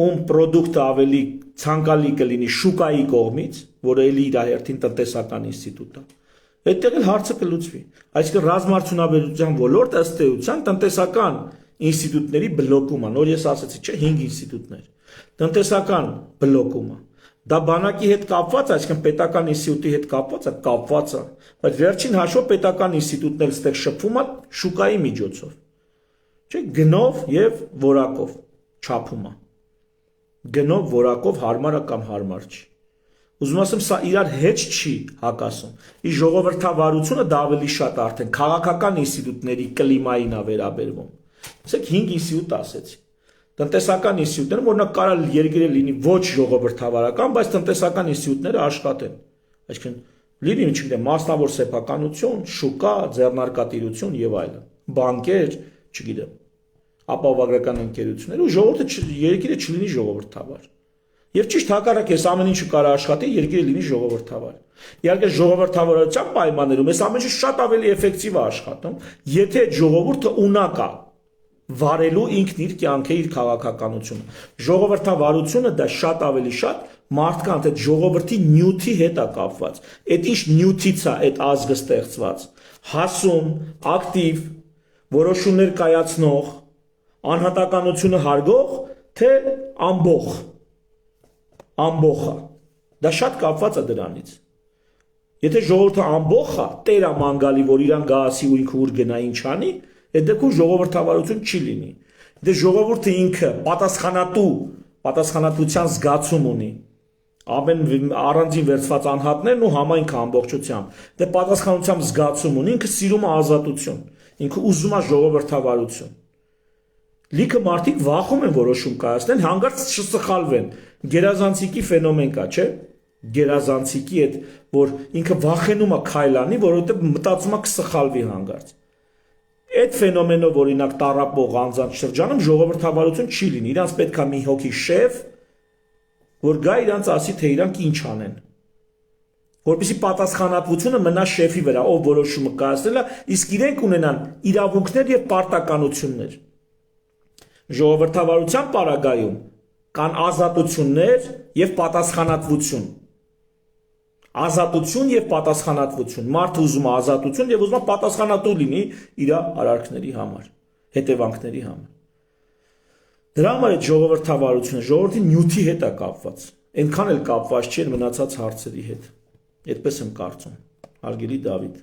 ում պրոդուկտը ավելի ցանկալի կլինի շուկայի կողմից, որը էլի իր հերթին տնտեսական ինստիտուտ է։ Այդտեղ էլ հարցը կլուծվի։ Այսինքն ռազմարդյունաբերության ոլորտը ըստ էության տնտեսական ինստիտուտների բլոկում է։ Նոր ես ասացի, չէ, 5 ինստիտուտներ։ Տնտեսական բլոկում է։ Դա բանակի հետ կապված, այսինքն պետական ինստիտուտի հետ կապված է, բայց վերջին հաշվով պետական ինստիտուտն էլ ստեղ շփվում է շուկայի միջոցով։ Չէ, գնով եւ որակով չափում է։ Գնով որակով հարմար է կամ հարմար չի։ Ուզում ասեմ, սա իրար հետ չի հակասում։ Ի ժողովրդավարությունը դա ավելի շատ արդեն քաղաքական ինստիտուտների կլիմային է վերաբերվում։ Ասեք 5 ինստիտուտ ասեցի։ Տնտեսական ինստիտուտները, որոնք կարա երկիրը լինի ոչ ժողովրդավարական, բայց տնտեսական ինստիտուտները աշխատեն։ Այսինքն լինի, չգիտեմ, մասնավոր սեփականություն, շուկա, ձեռնարկատիրություն եւ այլն, բանկեր, չգիտեմ, ապահովագրական ընկերություններ ու ժողովուրդը երկիրը չլինի ժողովրդավար։ Եվ ճիշտ հակառակ էս ամեն ինչը կարա աշխատի, երկիրը լինի ժողովրդավար։ Իհարկե ժողովրդավարության պայմաններում այս ամեն ինչը շատ ավելի էֆեկտիվ է աշխատում, եթե ժողովուրդը ունակ է վարելու ինքն իր կյանքը, իր քաղաքականությունը։ Ժողովրդավարությունը դա շատ ավելի շատ մարդկանց այդ ժողովրդի նյութի հետ է կապված։ Այդ ինչ նյութից է այդ ազգը ստեղծված։ Հասուն, ակտիվ, որոշումներ կայացնող, անհատականությունը հարգող, թե ամբողը։ Դա շատ կապված է դրանից։ Եթե ժողովուրդը ամբողջ է, տեր է ման գալի, որ իրան գասի ու ինքը ուր գնա ինչ անի, այդ դեպքում ժողովրդավարություն չի լինի։ Դե ժողովուրդը ինքը պատասխանատվության զգացում ունի։ Ամեն առանձին վերցված անհատներն ու համայնքը ամբողջությամբ։ Դե պատասխանատվության զգացում ունի, ինքը սիրում է ազատություն, ինքը ուզում է ժողովրդավարություն։ Լիքը մարդիկ վախում են որոշում կայացնել, հանկարծ չսխալվեն։ Գերազանցիկի ֆենոմեն կա, չէ՞։ Գերազանցիկի այդ, որ ինքը վախենում է քայլանի, որովհետև մտածում է կսխալվի հանկարծ։ Այդ ֆենոմենով օրինակ տառապող անձանց շրջանում ժողովրդավարություն չի լինի։ Իրանց պետք է մի հոգի շեֆ, որ գա իրանց ասի, թե իրանք ինչ անեն։ Որպեսզի պատասխանատվությունը մնա շեֆի վրա, ով որոշումը կայացնել է, իսկ իրենք ունենան իրավունքներ եւ պարտականություններ։ Ժողովրդավարության պարագայում կան ազատություններ եւ պատասխանատվություն։ Ազատություն եւ պատասխանատվություն։ Մարդը ուզում է ազատություն եւ ուզում է պատասխանատու լինի իր արարքների համար, հետևանքների համար։ Դրա համար այդ ժողովրդավարությունը ժողովրդի նյութի հետ է կապված։ Այնքան էլ կապված չի մնացած հարցերի հետ։ Այդպես եմ կարծում։ Հարգելի Դավիթ։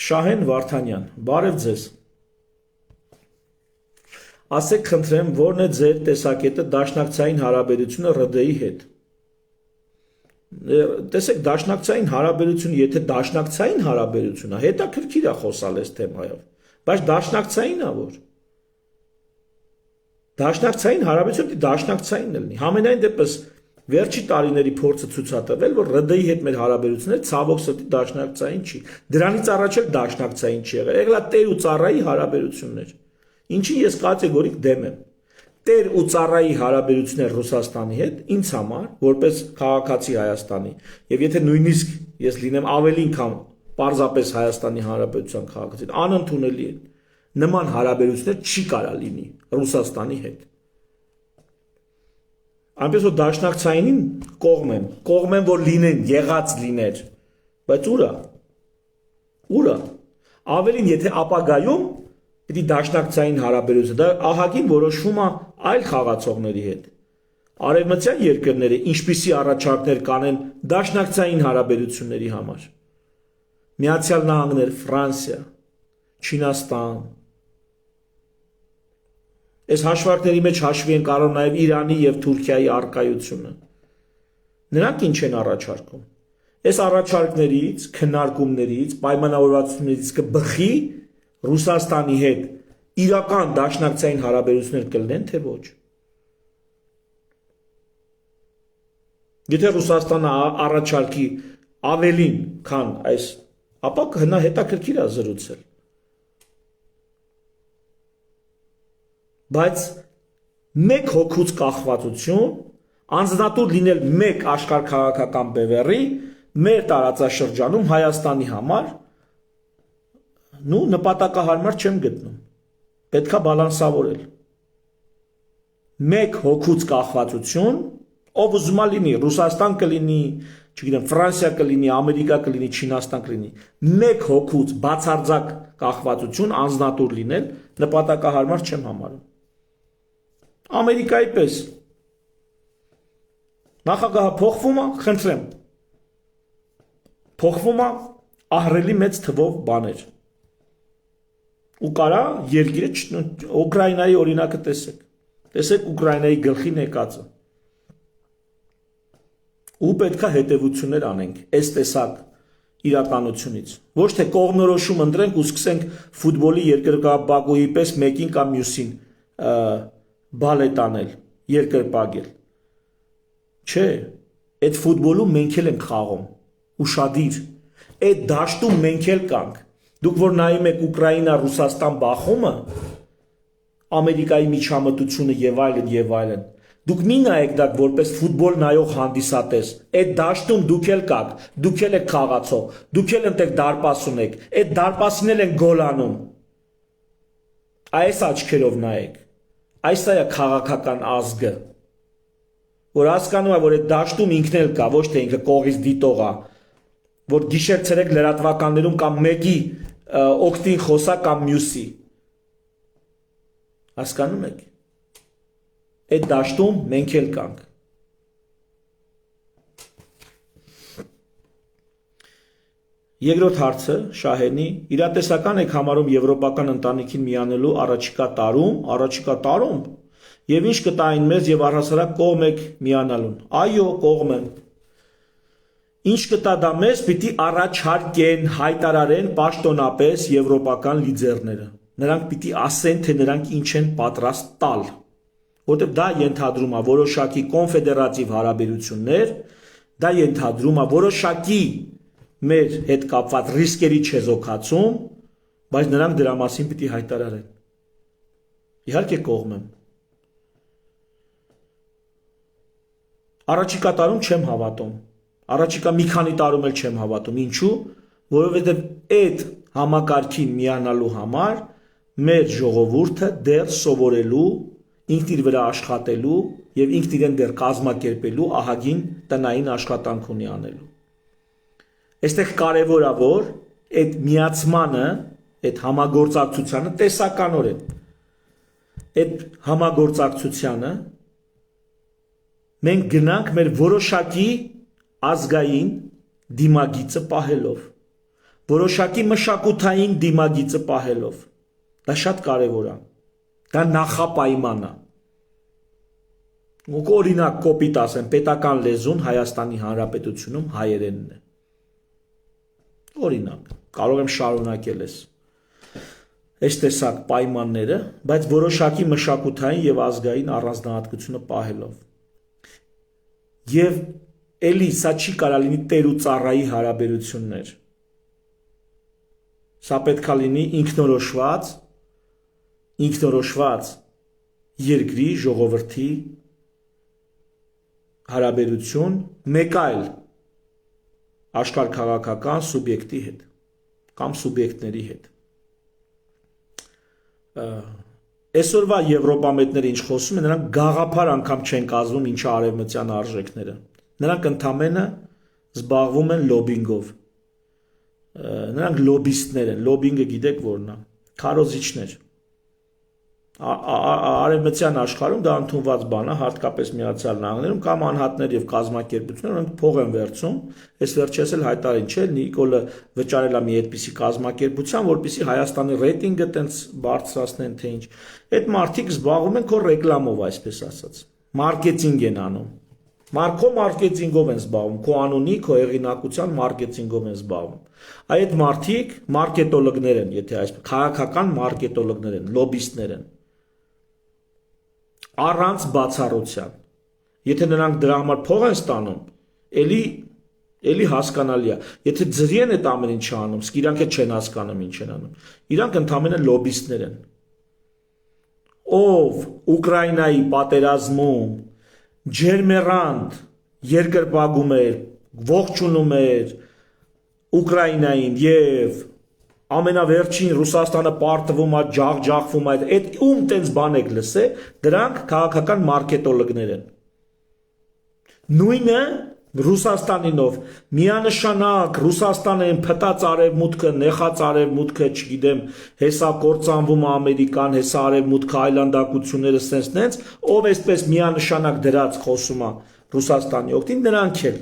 Շահեն Վարդանյան, բարև ձեզ։ ասեք խնդրեմ, որն է ձեր տեսակետը դաշնակցային հարաբերությունը ՌԴ-ի հետ։ Տեսեք, դաշնակցային հարաբերությունը, եթե դաշնակցային հարաբերություն է, հետաքրքիր է խոսալ այս թեմայով, բայց դաշնակցային է որ։ Դաշնակցային հարաբերությունը դաշնակցային լինի։ Համենայն դեպս վերջի տարիների փորձը ցույց է տվել, որ ՌԴ-ի հետ մեր հարաբերությունները ցավոք սրտի դաշնակցային չի։ Դրանից առաջ էլ դաշնակցային չի եղել։ Եղել է տեր ու ծառայի հարաբերություններ։ Ինչին ես կատեգորիկ դեմ եմ։ Տեր ու ծառայի հարաբերություններ Ռուսաստանի հետ ինձ համար, որպես քաղաքացի Հայաստանի, եւ եթե նույնիսկ ես լինեմ ավելին քան պարզապես Հայաստանի Հանրապետության քաղաքացի, անընդունելի են։ Նման հարաբերություններ չի կարա լինի Ռուսաստանի հետ։ Այնպես որ դաշնակցայինին կողմ եմ, որ լինեն, եղած լիներ, բայց ուրա։ Ավելին, եթե ապագայում պիտի դաշնակցային հարաբերություն, դա ահագին որոշվում է այլ խաղացողների հետ։ Արևմտյան երկրները ինչպիսի առաջարկներ կանեն դաշնակցային հարաբերությունների համար։ Միացյալ Նահանգներ, Ֆրանսիա, Չինաստան։ Այս հաշվարկների մեջ հաշվի են կարող նաև Իրանի եւ Թուրքիայի առկայությունը։ Նրանք ինչ են առաջարկում։ Այս առաջարկներից, քննարկումներից, պայմանավորվածություններից կբխի Ռուսաստանի հետ իրական դաշնակցային հարաբերություններ կլինեն, թե ոչ։ Եթե Ռուսաստանը առաջարկի ավելին, քան այս, ապա հնա հետաքրքիր է զրուցել։ Բայց մեկ հոգուց կախվածություն, անձնատուր լինել մեկ աշխարհքաղաքական բևեռի մեր տարածաշրջանում Հայաստանի համար նպատակահարմար չեմ գտնում։ Պետքա բալանսավորել։ Մեկ հոգուց կախվածություն, ով ուզում է լինի, Ռուսաստան կլինի, չգիտեմ, Ֆրանսիա կլինի, Ամերիկա կլինի, Չինաստան կլինի, մեկ հոգուց բացարձակ կախվածություն, անձնատուր լինել, նպատակահարմար չեմ համարում։ Ամերիկայի պես նախագահը փոխվում է, խնդրեմ։ Փոխվում է ահռելի մեծ թվով բաներ։ Ու կարա երկիրը Ուկրաինայի օրինակը տեսեք։ Տեսեք Ուկրաինայի գլխին եկածը։ Ու պետքա հետևություններ անենք այս տեսակ իրականությունից։ Ոչ թե կողմնորոշում ընտրենք ու սկսենք ֆուտբոլի երկրպագուի պես մեկին կամ մյուսին բալետ անել, երկրպագել։ Չէ, այդ ֆուտբոլում մենք էլ ենք խաղում, ուշադիր, այդ դաշտում մենք էլ կանք։ Դուք որ նայում եք Ուկրաինա, Ռուսաստան բախումը, Ամերիկայի միջամտությունը եւ այլն, դուք մի նայեք դա որպես ֆուտբոլ նայող հանդիսատես, այդ դաշտում դուք էլ կաք, դուք էլ եք խաղացող, դուք էլ ընտեք դարպաս ունեք, այդ դարպասին էլ են գոլ անում։ Այս աչքերով նայեք, այս է քաղաքական ազգը, որ հասկանում է, որ այդ դաշտում ինքն էլ կա, ոչ թե ինքը կողից դիտող է, որ գիշեր-ցերեկ լրատվականներում կամ մեկի օգտին խոսա կամ մյուսի։ Հասկանում եք։ Այդ դաշտում մենք էլ կանք։ Երկրորդ հարցը Շահենի, իրատեսական եք համարում եվրոպական ընտանիքին միանելու առաջիկա տարում, եւ ինչ կտա այն մեզ եւ առհասարակ կողմ եք միանալուն։ Այո, կողմ եմ։ Ինչ կտա դա մեզ, պիտի առաջարկեն, հայտարարեն պաշտոնապես եվրոպական լիդերները։ Նրանք պիտի ասեն, թե նրանք ինչ են պատրաստ տալ, որտեղ դա ենթադրում է որոշակի կոնֆեդերատիվ հարաբերություններ, դա ենթադրում է որոշակի մեր հետ կապված ռիսկերի չեզոքացում, բայց նրանք դրա մասին պիտի հայտարարեն։ Իհարկե կողմ եմ։ Առաջիկա տարում չեմ հավատում։ Առաջիկա մի քանի տարում էլ չեմ հավատում։ Ինչու՞, որովհետև այդ համակարգին միանալու համար մեր ժողովուրդը դեռ սովորելու, ինքն իր վրա աշխատելու եւ ինքն իրեն դեռ կազմակերպելու ահագին տնային աշխատանք ունի անելու։ Այստեղ կարևոր է որ այդ միացմանը, այդ համագործակցությանը տեսականորեն այդ համագործակցությանը մենք գնանք մեր որոշակի ազգային դիմագիծը պահելով, որոշակի մշակութային դիմագիծը պահելով։ Դա շատ կարևոր է։ Դա նախապայման է։ Ու օրինակ կոպիտ ասեմ, պետական լեզուն Հայաստանի Հանրապետությունում հայերենն է։ Օրինակ, կարող եմ շարունակել այս տեսակ պայմանները, բայց որոշակի մշակութային եւ ազգային առանձնահատկությունը պահելով։ Եվ էլի սա չի կարա լինի տեր ու ծառայի հարաբերություններ։ Սա պետք է լինի ինքնորոշված երկրի ժողովրդի հարաբերություն մեկ այլ աշխարհ քաղաքական սուբյեկտի հետ կամ սուբյեկտների հետ։ Այսօրվա եվրոպամետները ինչ խոսում են, նրանք գաղափար անգամ չեն կազմում ինչը արևմտյան արժեքները։ Նրանք ընդամենը զբաղվում են լոբինգով։ Նրանք լոբիստներ են, լոբինգը գիտեք որն է, քարոզիչներ։ Արևմտյան աշխարհում դա ընդունված բան է, հատկապես Միացյալ Նահանգներում կամ անհատներ եւ կազմակերպություններ, որոնք փող են վերցում, այս վերջերս էլ հայտարարին չէ, Նիկոլը վճարել է մի այդպիսի կազմակերպության, որպեսզի Հայաստանի ռեյտինգը տենց բարձրացնեն, թե ինչ։ Այդ մարդիկ զբաղվում են քո ռեկլամով, այսպես ասած։ Մարքեթինգ են անում։ Քո մարքեթինգով են զբաղվում, քո անունի, քո հեղինակության մարքեթինգով են զբաղվում։ Այդ մարդիկ մարքետոլոգներ են, եթե այսպես, քաղաքական մարքետոլոգներ են, լոբիստներ են։ Առանց բացառության։ Եթե նրանք դրա համար փող են ստանում, էլի հասկանալի է։ Եթե ձրի են այդ ամեն ինչը անում, իսկ իրանք էլ չեն հասկանում ինչ են անում։ Իրանք ընդհանրապես լոբիստներ են։ Ով Ուկրաինայի պատերազմում ջերմերանտ երկրպագում էր, ողջունում էր Ուկրաինային եւ ամենավերջին Ռուսաստանը պարտվում է, ջախջախվում է, այդ ում տենց բան եք լսել, դրանք քաղաքական մարքետոլոգներ են։ Նույնը Ռուսաստանինով միանշանակ Ռուսաստանը են փտած արևմուտքը, նեխած արևմուտքը, չգիտեմ, հեսա կործանվում է Ամերիկան, հեսա արևմուտքը այլանդակությունները սենց, ով այսպես միանշանակ դրած խոսում է Ռուսաստանի օգտին, նրանք էլ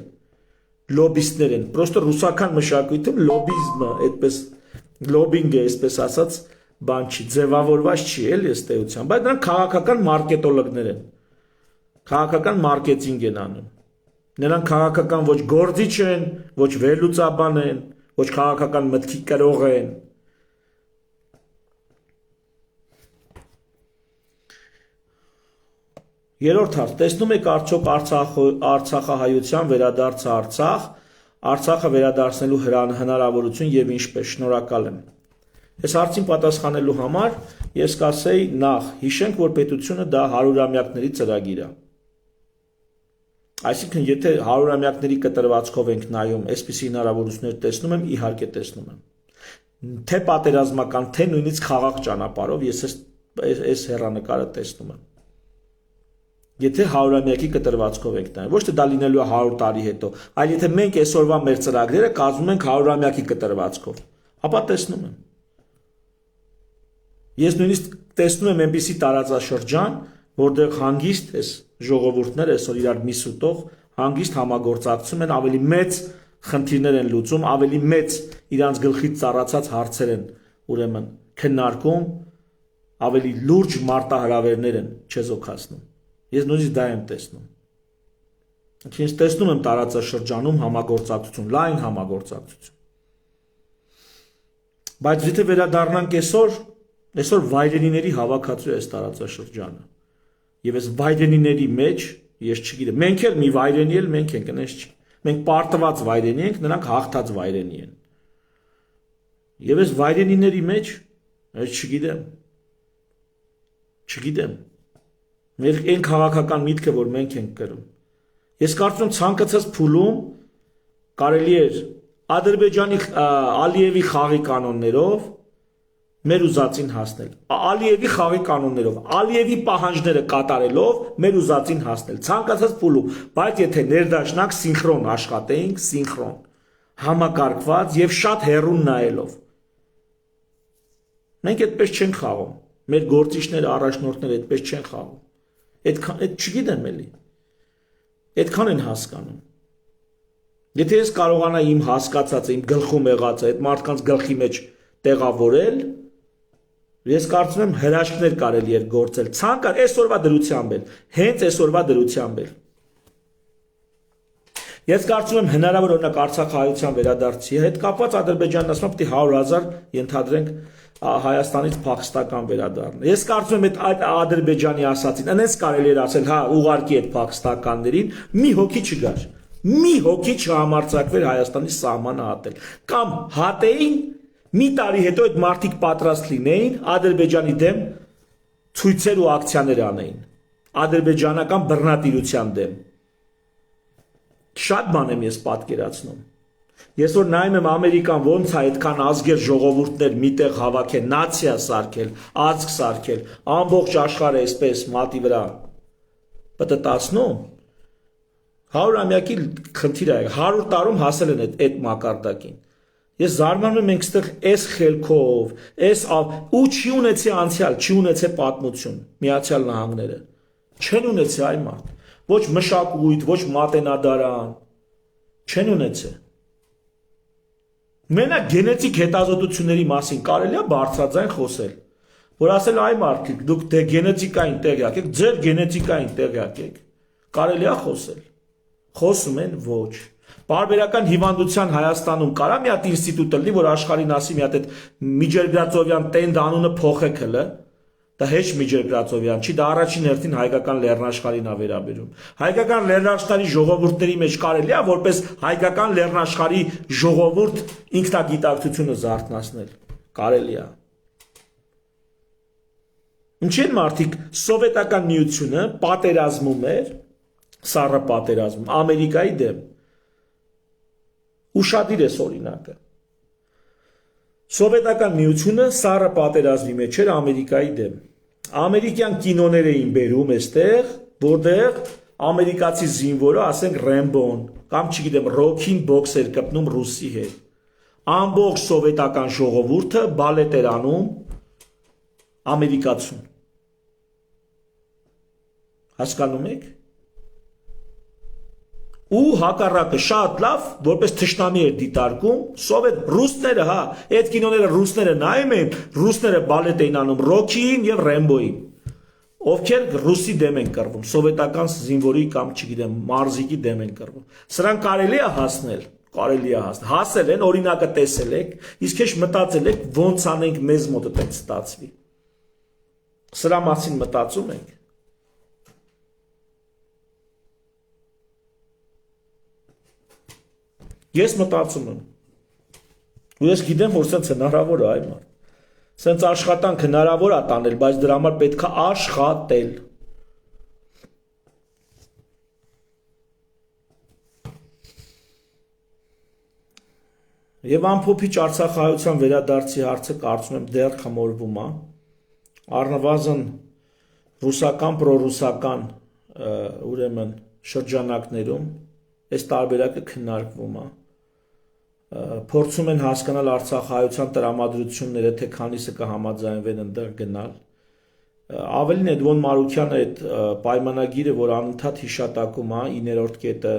լոբիստներ են։ Պրոստը ռուսական մշակույթում լոբիզմը, այդպես լոբինգը, այսպես ասած, բան չի, ձևավորված չի, էլի ըստ էության, բայց նրանք քաղաքական մարքետոլոգներ են։ Քաղաքական մարքեթինգ են անում։ Նրանք քաղաքական ոչ գործիչ են, ոչ վերլուծաբան են, ոչ քաղաքական մտքի կրող են։ Երրորդ հարց, տեսնում եք արդյոք Արցախահայության վերադարձը Արցախ, Արցախը վերադարձնելու հնարավորություն եւ ինչպես, շնորհակալ եմ։ Այս հարցին պատասխանելու համար ես կասեի նախ, հիշենք, որ պետությունը դա 100-ամյակների ծրագիր է։ Այսինքն, եթե 100-ամյակների կտրվածքով ենք նայում, այսպիսի հնարավորություններ տեսնում եմ, իհարկե տեսնում եմ։ Թե պատերազմական, թե նույնիսկ խաղաղ ճանապարհով ես այս հեռանկարը տեսնում եմ։ Եթե 100-ամյակի կտրվածքով ենք նայում, ոչ թե դա լինելու է 100 տարի հետո, այլ եթե մենք այսօրվա մեր ծրագրերը կազմում ենք 100-ամյակի կտրվածքով, ապա տեսնում եմ։ Ես նույնիսկ տեսնում եմ այնպիսի տարածաշրջան, որտեղ հանգիստ այս ժողովուրդները այսօր իրար մի սուտող հանգիստ համագործակցում են, ավելի մեծ խնդիրներ են լուծում, ավելի մեծ իրանց գլխից ծառացած հարցեր են, ուրեմն քննարկում, ավելի լուրջ մարտահրավերներ են չեզոքացնում։ Ես նույնիսկ դա եմ տեսնում։ Ես տեսնում եմ տարածաշրջանում համագործակցություն, լայն համագործակցություն։ Բայց եթե վերադառնանք այսօր վայրենիների հավաքածու է այս տարածաշրջանը։ Եվ այս վայրենիների մեջ, ես չգիտեմ, մենք էլ մի վայրենի էլ մենք ենք, այնպես չի։ Մենք պարտված վայրենի ենք, նրանք հաղթած վայրենի են։ Եվ այս վայրենիների մեջ, ես չգիտեմ։ Մեր այն քաղաքական միտքը, որ մենք ենք կրում։ Ես կարծում եմ ցանկացած փուլում կարելի էր Ադրբեջանի Ալիևի խաղի կանոններով մեր ուզածին հասնել։ Ալիևի խաղի կանոններով, Ալիևի պահանջները կատարելով մեր ուզածին հասնել։ Ցանկացած փուլում, բայց եթե ներդաշնակ սինխրոն աշխատեինք, սինխրոն, համակարգված եւ շատ հեռուն նայելով։ Մենք այդպես չենք խաղում։ Մեր գործիչները, առաջնորդները այդպես չեն խաղում։ Այդ չգիտեմ էլի։ Այդքան են հասկանում։ Եթե ես կարողանայի իմ հասկացածը, իմ գլխում եղածը այդ մարդկանց գլխի մեջ տեղավորել, Ես կարծում եմ հրաշքներ կարելի էր գործել ցանկալ այսօրվա դրությամբ էլ, հենց այսօրվա դրությամբ էլ։ Ես կարծում եմ հնարավոր օրինակ Արցախահայության վերադարձի հետ կապված Ադրբեջանն ասում է պիտի 100,000 ենթադրենք Հայաստանից փախստական վերադառնա։ Ես կարծում եմ այդ Ադրբեջանի ասացին, այնպես կարելի էր ասել, հա, ուղարկի այդ փախստականներին, մի հոգի չգար։ Մի հոգի չհամարձակվեր Հայաստանի սահմանը հատել։ Կամ հատեին, մի տարի հետո այդ մարդիկ պատրաստ լինեին Ադրբեջանի դեմ ցույցեր ու ակցիաներ անեին։ Ադրբեջանական բռնատիրության դեմ։ Շատ բան եմ ես պատկերացնում։ Ես որ նայում եմ Ամերիկան ոնց է այդքան ազգեր ժողովուրդներ միտեղ հավաքել, նացիա սարքել, ազգ սարքել, ամբողջ աշխարհը այսպես մատի վրա պտտացնում, 100-ամյակի խնդիր է, 100 տարում հասել են այդ մակարդակին։ Ես զարմանում եմ մենք այստեղ այս խելքով, ու չի ունեցի անցյալ, չի ունեցի պատմություն, Միացյալ Նահանգները, չեն ունեցի այ մարդ, ոչ մշակույթ, ոչ մատենադարան, չեն ունեցի։ Մենակ գենետիկ հետազոտությունների մասին կարելի է բարձրաձայն խոսել, որ ասել այ մարդիկ, դուք դե գենետիկային տեղյակ եք, ձեր գենետիկային տեղյակ եք, կարելի է խոսել, խոսում են ոչ։ Պարբերական հիվանդության Հայաստանում կարա մի հատ ինստիտուտ լինի, որ աշխարհին ասի մի հատ այդ Միջերգրածովյան տենդ անունը փոխեք հլը, դա հեչ Միջերգրածովյան չի, դա առաջին հերթին հայկական լեռնաշխարհին է վերաբերում։ Հայկական լեռնաշխարհի ժողովուրդների մեջ կարելի է որպես հայկական լեռնաշխարհի ժողովուրդ ինքնագիտակցությունը զարթնացնել, կարելի է։ Ինչի՞ են մարդիկ սովետական միությունը պատերազմում էր, սառը պատերազմ Ամերիկայի դեմ։ Ուշադիր է օրինակը։ Սովետական միությունը սառը պատերազմի մեջ էր Ամերիկայի դեմ։ Ամերիկյան կինոներ էին բերում այստեղ, որտեղ ամերիկացի զինվորը, ասենք Ռեմբոն, կամ չգիտեմ, Ռոքին բոքս էր կպնում ռուսի հետ։ Ամբողջ սովետական ժողովուրդը բալետ էր անում ամերիկացուն։ Հասկանում եք։ Ու հակառակը շատ լավ, որպես թշնամի էր դիտարկում, սովետ ռուսները, հա, այդ կինոները ռուսները նայում էին, ռուսները բալետ էին անում Ռոքիին եւ Ռեմբոյին, ովքեր ռուսի դեմ են կռվում, սովետական զինվորի կամ չգիտեմ, մարզիկի դեմ են կռվում։ Սրանք կարելի է հասնել, հասել են, օրինակը տեսել եք, իսկ հեչ մտածել եք ոնց անենք մեզ մոտ այդպես ստացվի։ Սրա մասին մտածում եք։ Ես մտածում եմ, ու ես գիտեմ, որ սենց հնարավոր է այ մարդ, սենց աշխատանք հնարավոր է տանել, բայց դրա համար պետք է աշխատել։ Եվ ամփոփիչ Արցախահայության վերադարձի հարցը կարծում եմ դեռ խմորվում է, առնվազն ռուսական, պրոռուսական ուրեմն շրջանակներում այս տարբերակը քննարկվում է։ Փորձում են հասկանալ Արցախահայության տրամադրությունները, թե քանիսը կհամաձայնվեն այնտեղ գնալ։ Ավելին Էդվոն Մարուքյանը այդ պայմանագիրը, որ անընդհատ հիշատակում է 9-րդ կետը,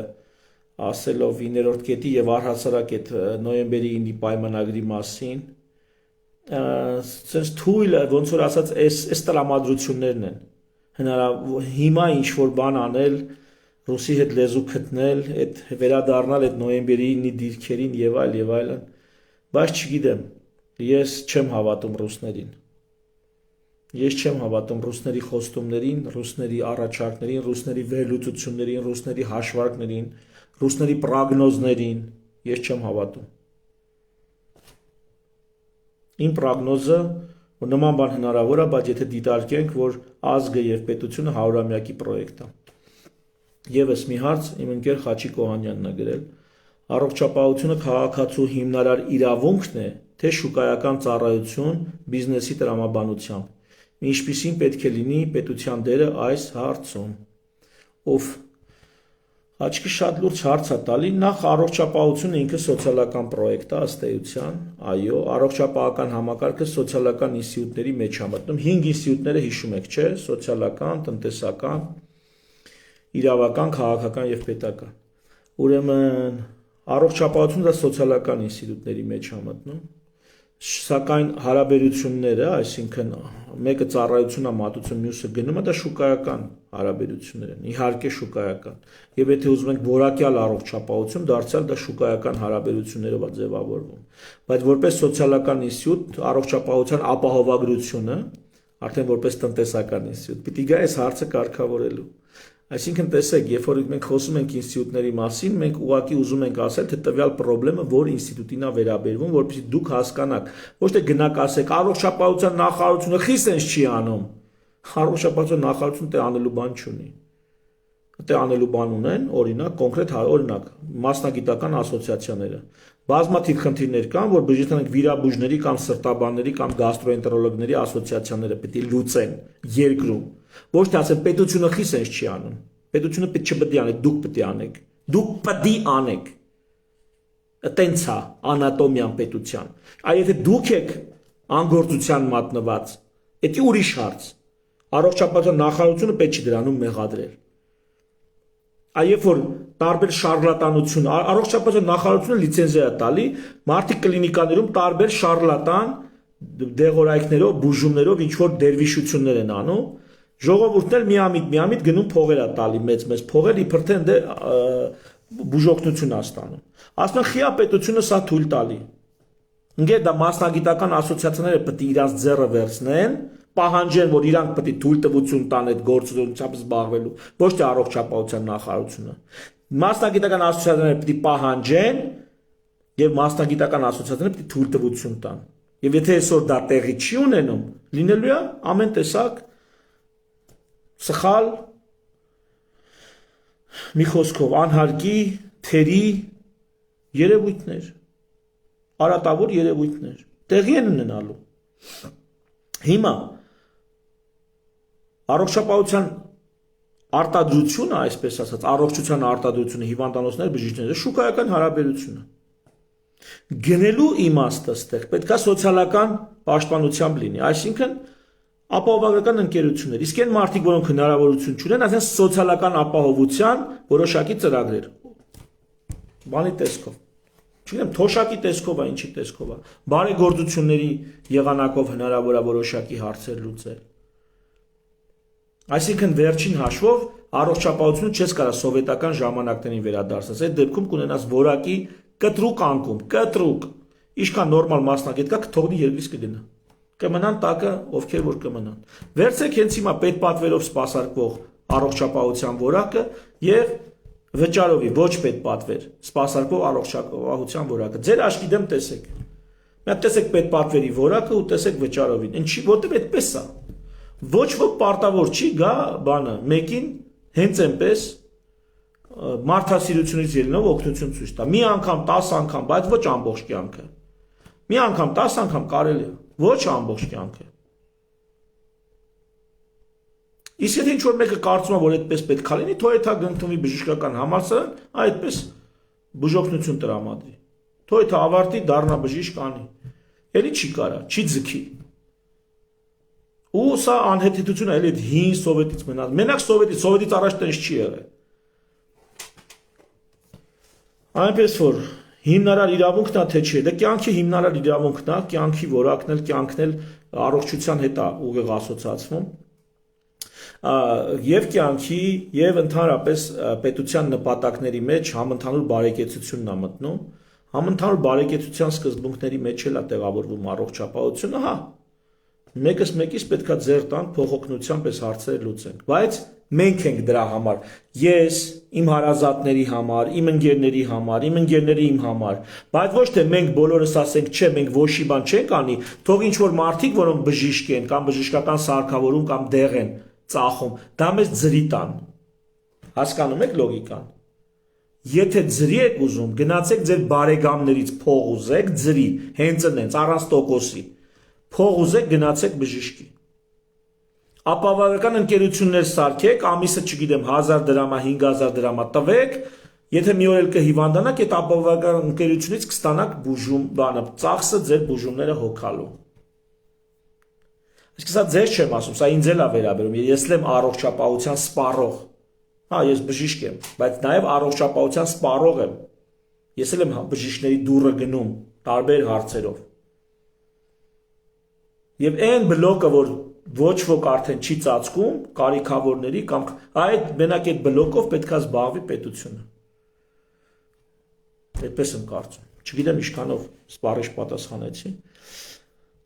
ասելով 9-րդ կետի եւ առհասարակ այդ նոյեմբերի 9-ի պայմանագրի մասին, sense թույլ ոնց որ ասած այս տրամադրություններն են։ Հնարավոր հիմա ինչ որ բան անել, ռուսի հետ լեզու գտնել, այդ վերադառնալ այդ նոյեմբերի 9-ի դիրքերին եւ այլն, բայց չգիտեմ, ես չեմ հավատում ռուսներին։ Ես չեմ հավատում ռուսների խոստումներին, ռուսների առաջարկներին, ռուսների վերլուծություններին, ռուսների հաշվարկներին, ռուսների պրոգնոզներին, ես չեմ հավատում։ Իմ պրոգնոզը, որ նման բան հնարավոր է, բայց եթե դիտարկենք, որ ազգը եւ պետությունը 100-ամյակի պրոյեկտ է։ Եվս մի հարց իմ ընկեր Խաչիկ Օհանյանն է գրել. առողջապահությունը քաղաքացու հիմնարար իրավունքն է, թե շուկայական ծառայություն բիզնեսի տրամաբանությամբ։ Ինչպիսին պետք է լինի պետության դերը այս հարցում։ Ով Աչքի շատ լուրջ հարց է տալի, նախ առողջապահությունը ինքը սոցիալական պրոյեկտ է ըստ էության, այո, առողջապահական համակարգը սոցիալական ինստիտուտների մեջ է մտնում, 5 ինստիտուտները հիշում եք, չէ՞, սոցիալական, տնտեսական, իրավական, քաղաքական եւ պետական։ Ուրեմն առողջապահությունը դա սոցիալական ինստիտուտների մեջ է մտնում։ Սակայն հարաբերությունները, այսինքն մեկը ծառայություն է մատուցում, մյուսը գնում է, դա շուկայական հարաբերություններ են, իհարկե շուկայական։ Եվ եթե ուզում ենք որակյալ առողջապահություն, դարձյալ դա շուկայական հարաբերություններով է ձևավորվում։ Բայց որպես սոցիալական ինստիտուտ առողջապահության ապահովագրությունը, արդեն որպես տնտեսական ինստիտուտ, պիտի գա այս հարցը կարգավորելու։ Այսինքն տեսեք, երբ որ մենք խոսում ենք ինստիտուտների մասին, մենք ուղղակի ուզում ենք ասել, թե տվյալ խնդրը որ ինստիտուտին է վերաբերվում, որպեսզի դուք հասկանաք, ոչ թե գնաք ասեք, առողջապահության նախարարությունը խի սենց չի անում։ Առողջապահության նախարարությունը դե անելու բան չունի։ Դե անելու բան ունեն, օրինակ, կոնկրետ օրինակ, մասնագիտական ասոցիացիաները։ Բազմաթիվ խնդիրներ կան, որ բժշկական վիրաբույժների կամ սրտաբանների կամ գաստրոենտերոլոգների ասոցիացիաները պետք է լուծեն երկրում։ Ոչ թե ասեն պետությունը խի սենց չի անում։ Պետությունը չպետք է անի, դուք պետք է անեք։ Դուք պետք է անեք։ Տենց է անատոմիան պետության։ Այ եթե դուք եք անգործության մատնված, դա ուրիշ հարց։ Առողջապահության նախարարությունը պետք չի դրանում մեղադրել։ Այբ որ տարբեր շարլատանություն, առողջապահության նախարարությունը լիցենզիա է տալի, մարդիկ կլինիկաներում տարբեր շարլատան դեղորայքներով, բուժումներով ինչ որ դերվիշություններ են անում, ժողովուրդն էլ միամիտ գնում փողեր է տալի մեծ փողեր, իբր թե ընդ բուժօգնություն է ստանում։ Ասում են խիա պետությունը սա թույլ տալի։ Ինգե դա մասնագիտական ասոցիացիաները պետք է իրանց ձեռը վերցնեն, պահանջեն, որ իրանք պետք է թույլտվություն տան այդ գործունեությամբ զբաղվելու, ոչ թե առողջապահության նախարարությունը։ Մասնագիտական ասոցիացիաները պետք է պահանջեն եւ մասնագիտական ասոցիացիաները պետք է թույլտվություն տան։ Եվ եթե այսօր դա տեղի չի ունենում, լինելու է ամեն տեսակ սխալ մի խոսքով անհարկի թերի երևույթներ, արատավոր երևույթներ տեղի են ունենալու։ Հիմա առողջապահության արտադրությունը, այսպես ասած, առողջության արտադրությունը հիվանդանոցներ բժիշկները շուկայական հարաբերություն է։ Գնելու իմաստը ստեղ պետք է սոցիալական պաշտպանությամբ լինի, այսինքն ապահովագրական ընկերություններ, իսկ այն մարդիկ, որոնք հնարավորություն չունեն, ասեն սոցիալական ապահովության որոշակի ծրագրեր։ Բանի տեսքով։ Չգիտեմ, թոշակի տեսքով է, ինչի տեսքով է։ Բարեգործությունների եղանակով հնարավոր է որոշակի հարցեր լուծել։ Այսինքն վերջին հաշվով առողջապահությունը չես կարա սովետական ժամանակներին վերադարձնել։ Այդ դեպքում կունենաս որակի կտրուկ անկում, կտրուկ։ Ինչքան նորմալ մասնագետ կա, կթողնի երկրից կգնա։ Կմնան տակը, ովքեր որ կմնան։ Վերցեք հենց հիմա պետպատվերով սպասարկվող առողջապահության որակը եւ վճարովի ոչ պետպատվեր սպասարկվող առողջապահության որակը։ Ձեր աչքի դեմ տեսեք։ Մի տեսեք պետպատվերի որակը ու տեսեք վճարովին։ Ինչի որտեղ այդպես է։ Ոչ ոք պարտավոր չի գա բանը մեկին հենց այնպես մարդասիրությունից ելնելով օգնություն ցույց տա։ Մի անգամ, 10 անգամ, բայց ոչ ամբողջ կյանքը։ Մի անգամ, 10 անգամ կարելի է, ոչ ամբողջ կյանքը։ Իսկ եթե ինչ-որ մեկը կարծում է, որ այդպես պետք է լինի, թող դա գտնվի բժշկական համալսարան, այդպես բուժօգնություն տրամադրի։ Թող դա ավարտի, դառնա բժիշկ անի։ Էլի չի կարա, չի ձգի։ Ու սա անհեթեթություն է, էլի հին սովետից մնաց։ Մենակ սովետից առաջ տենց չի եղել։ Այնպես որ հիմնարար իրավունքն է թե չէ, դա կյանքի հիմնարար իրավունքն է, կյանքի որակն էլ, կյանքն էլ առողջության հետ է ուղիղ ասոցացվում։ Եվ կյանքի եւ ընդհանրապես պետության նպատակների մեջ համընդհանուր բարեկեցությունն է մտնում, համընդհանուր բարեկեցության սկզբունքների մեջ էլ է տեղավորվում առողջապահությունը, հա։ Մեկս մեկից պետքա ձեռ տանք փոխօգնությամբ այս հարցերը լուծենք, բայց մենք ենք դրա համար, ես, իմ հարազատների համար, իմ ընկերների համար, իմ ընկերները իմ համար, բայց ոչ թե մենք բոլորս ասենք, չէ, մենք ոչի բան չենք անի, թող ինչ որ մարդիկ, որոնք բժիշկ են կամ բժշկական սարքավորում կամ դեղ են ծախում, դա մեզ ձրի տան։ Հասկանում եք լոգիկան։ Եթե ձրի եք ուզում, գնացեք ձեր բարեկամներից փող ուզեք, ձրի, հենց այնց առանց տոկոսի։ Փող ուզեք գնացեք բժշկի։ Ապահովական ընկերություններ սարքեք, ամիսը չգիտեմ 1000 դրամա, 5000 դրամա տվեք, եթե մի օր էլ կհիվանդանաք, այդ ապահովական ընկերությունից կստանաք բուժում, բանը, ծախսը ձեր բուժումները հոգալու։ Իսկ սա ձեզ չեմ ասում, սա ինձ էլ է վերաբերում, ես եմ առողջապահության սպառող։ Հա, ես բժիշկ եմ, բայց նաև առողջապահության սպառող եմ։ Ես էլ եմ բժիշկների դուռը գնում տարբեր հարցերով։ Եվ այն բլոկը, որ ոչ ոք արդեն չի ծածկում, կարիքավորների կամ այդ մենակ այդ բլոկով պետքա զբաղվի պետությունը։ Այդպես եմ կարծում։ Չգիտեմ ինչքանով սպառիչ պատասխանեցի։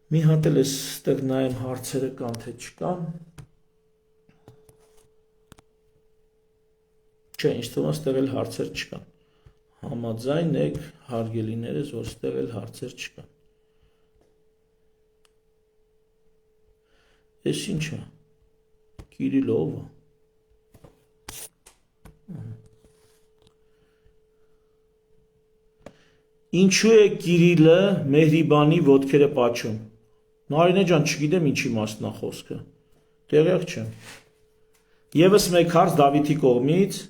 Մի հատ էլ էստեղ նայեմ հարցերը կան թե չկան։ Չէ, ինձ թվում է ստեղ էլ հարցեր չկան։ Համաձայն եք հարգելիներս, որ ստեղ էլ հարցեր չկան։ Էս ինչ է։ Կիրիլովը։ Ինչու է Կիրիլը Մեհրիբանի ոտքերը պաչում։ Նարինե ջան, չգիտեմ ինչի մասն է խոսքը։ Տեղյակ չեմ։ Եվս մեկ հարց Դավիթի կողմից։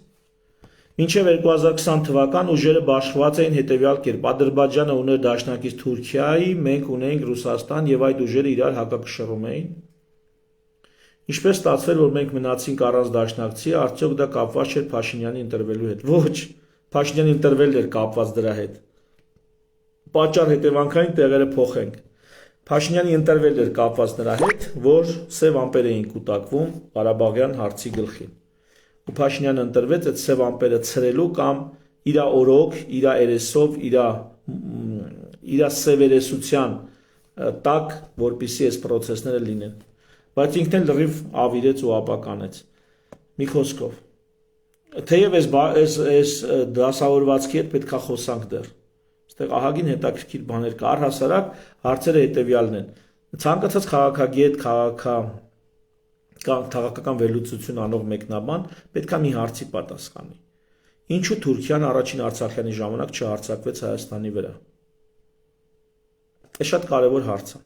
Մինչև 2020 թվական ուժերը բաշխված էին հետևյալ կերպ. Ադրբեջանը ուներ դաշնակից Թուրքիայի, մենք ունեինք Ռուսաստան եւ այդ ուժերը իրար հակակշռում էին։ Ինչպես ստացվել, որ մենք մնացինք առանց դաշնակցի, արդյոք դա կապված չէր Փաշինյանի ընտրվելու հետ։ Ոչ, Փաշինյանի ընտրվելն էր կապված դրա հետ։ Պատճառ հետևանքային տեղերը փոխենք։ Փաշինյանի ընտրվելն էր կապված նրա հետ, որ սև ամպեր էին կուտակվում Ղարաբաղյան հարցի գլխին։ Ու Փաշինյանը ընտրվեց այդ սև ամպերը ցրելու կամ իր օրոք, իր երեսով, իր սևերեսության տակ, որպիսի այս process-ները լինեն։ Բայց ինքն էլ լրիվ ավիրեց ու ապականեց։ Մի խոսքով։ Թեև այս դասավորվածքի հետ պետք է խոսանք դեռ։ Այստեղ ահագին հետաքրքիր բաներ կա, առհասարակ հարցերը հետևյալն են։ Ցանկացած քաղաքագետ, քաղաքական վերլուծություն անող մեկնաբան պետք է մի հարցի պատասխանի։ Ինչու Թուրքիան առաջին Արցախյանի ժամանակ չհարձակվեց Հայաստանի վրա։ Այս շատ կարևոր հարց է։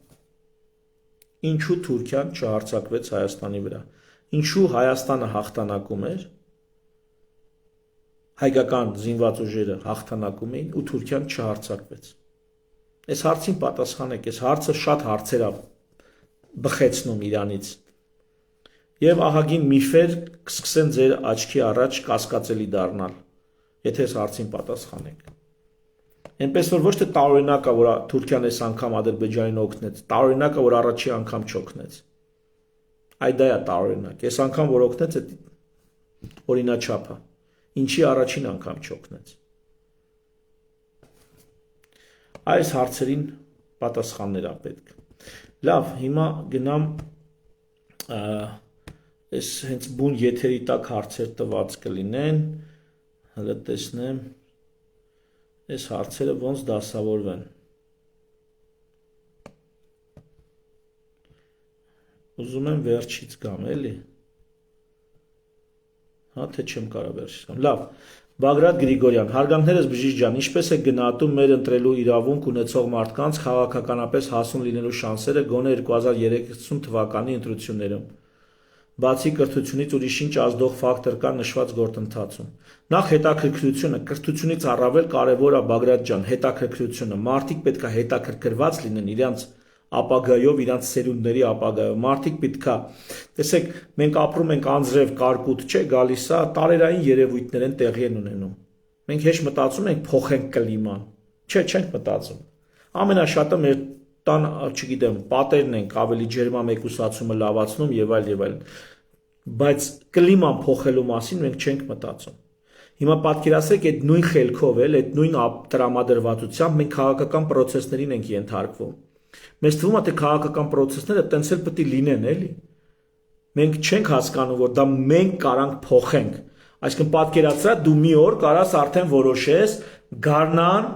Ինչու Թուրքիան չհարձակվեց Հայաստանի վրա։ Ինչու Հայաստանը հաղթանակում էր, հայկական զինված ուժերը հաղթանակում էին ու Թուրքիան չհարձակվեց։ Այս հարցին պատասխանեք, այս հարցը շատ հարցեր է բխեցնում իրանից։ Եվ ահագին միֆեր կսկսեն ձեր աչքի առաջ կասկածելի դառնալ, եթե այս հարցին պատասխանեք։ Այնպես որ ոչ թե տարօրինակ է, որ Թուրքիան այս անգամ Ադրբեջանին օգնեց, տարօրինակ է, որ առաջի անգամ չօգնեց։ Այդ դա է տարօրինակ։ Այս անգամ որ օգնեց, այդ օրինաչափ է։ Ինչի առաջին անգամ չօգնեց։ Այս հարցերին պատասխաններ է պետք։ Լավ, հիմա գնամ այս հենց բուն եթերի տակ հարցեր տված կլինեն, հələ տեսնեմ այս հարցերը ոնց դասավորվեն։ Ուզում եմ վերջից գամ, էլի։ Հա, թե չեմ կարող վերջից գամ։ Լավ, Բագրատ Գրիգորյան, հարգանքներս բժիշկ ջան, ինչպես է գնահատում մեր ընտրելու իրավունք ունեցող մարդկանց քաղաքականապես հասուն լինելու շանսերը գոնե 2030 թվականի ընտրություններում։ Բացի կրթությունից ուրիշ ինչ ազդող ֆակտոր կա նշված գործընթացում։ Նախ հետաքրքրությունը, կրթությունից առավել կարևոր է Բագրատ ջան, հետաքրքրությունը։ Մարդիկ պետք է հետաքրքրված լինեն իրանց ապագայով, իրանց սերունդների ապագայով։ Մարդիկ պետքա, տեսեք, մենք ապրում ենք անձրև կարկուտ, չէ, գալիս է, տարերային երևույթներ են տեղի են ունենում։ Մենք հեշտ մտածում ենք փոխենք կլիման։ Չէ, չենք մտածում։ Ամենաշատը մեր տան, չգիտեմ, պատերն ենք ավելի ջերմամեկուսացումը լավացնում եւ այլ։ Բայց կլիման փոխելու մասին մենք չենք մտածում։ Հիմա պատկերացրեք այդ նույն խելքով էլ, այդ նույն տրամադրվածությամբ մենք քաղաքական process-ներին ենք ենթարկվում։ Մեզ թվում է թե քաղաքական process-ները տենց էլ պետք է լինեն, էլի։ Մենք չենք հասկանում, որ դա մենք կարանք փոխենք։ Այսինքն պատկերացրա դու մի օր կարաս արդեն որոշես գարնան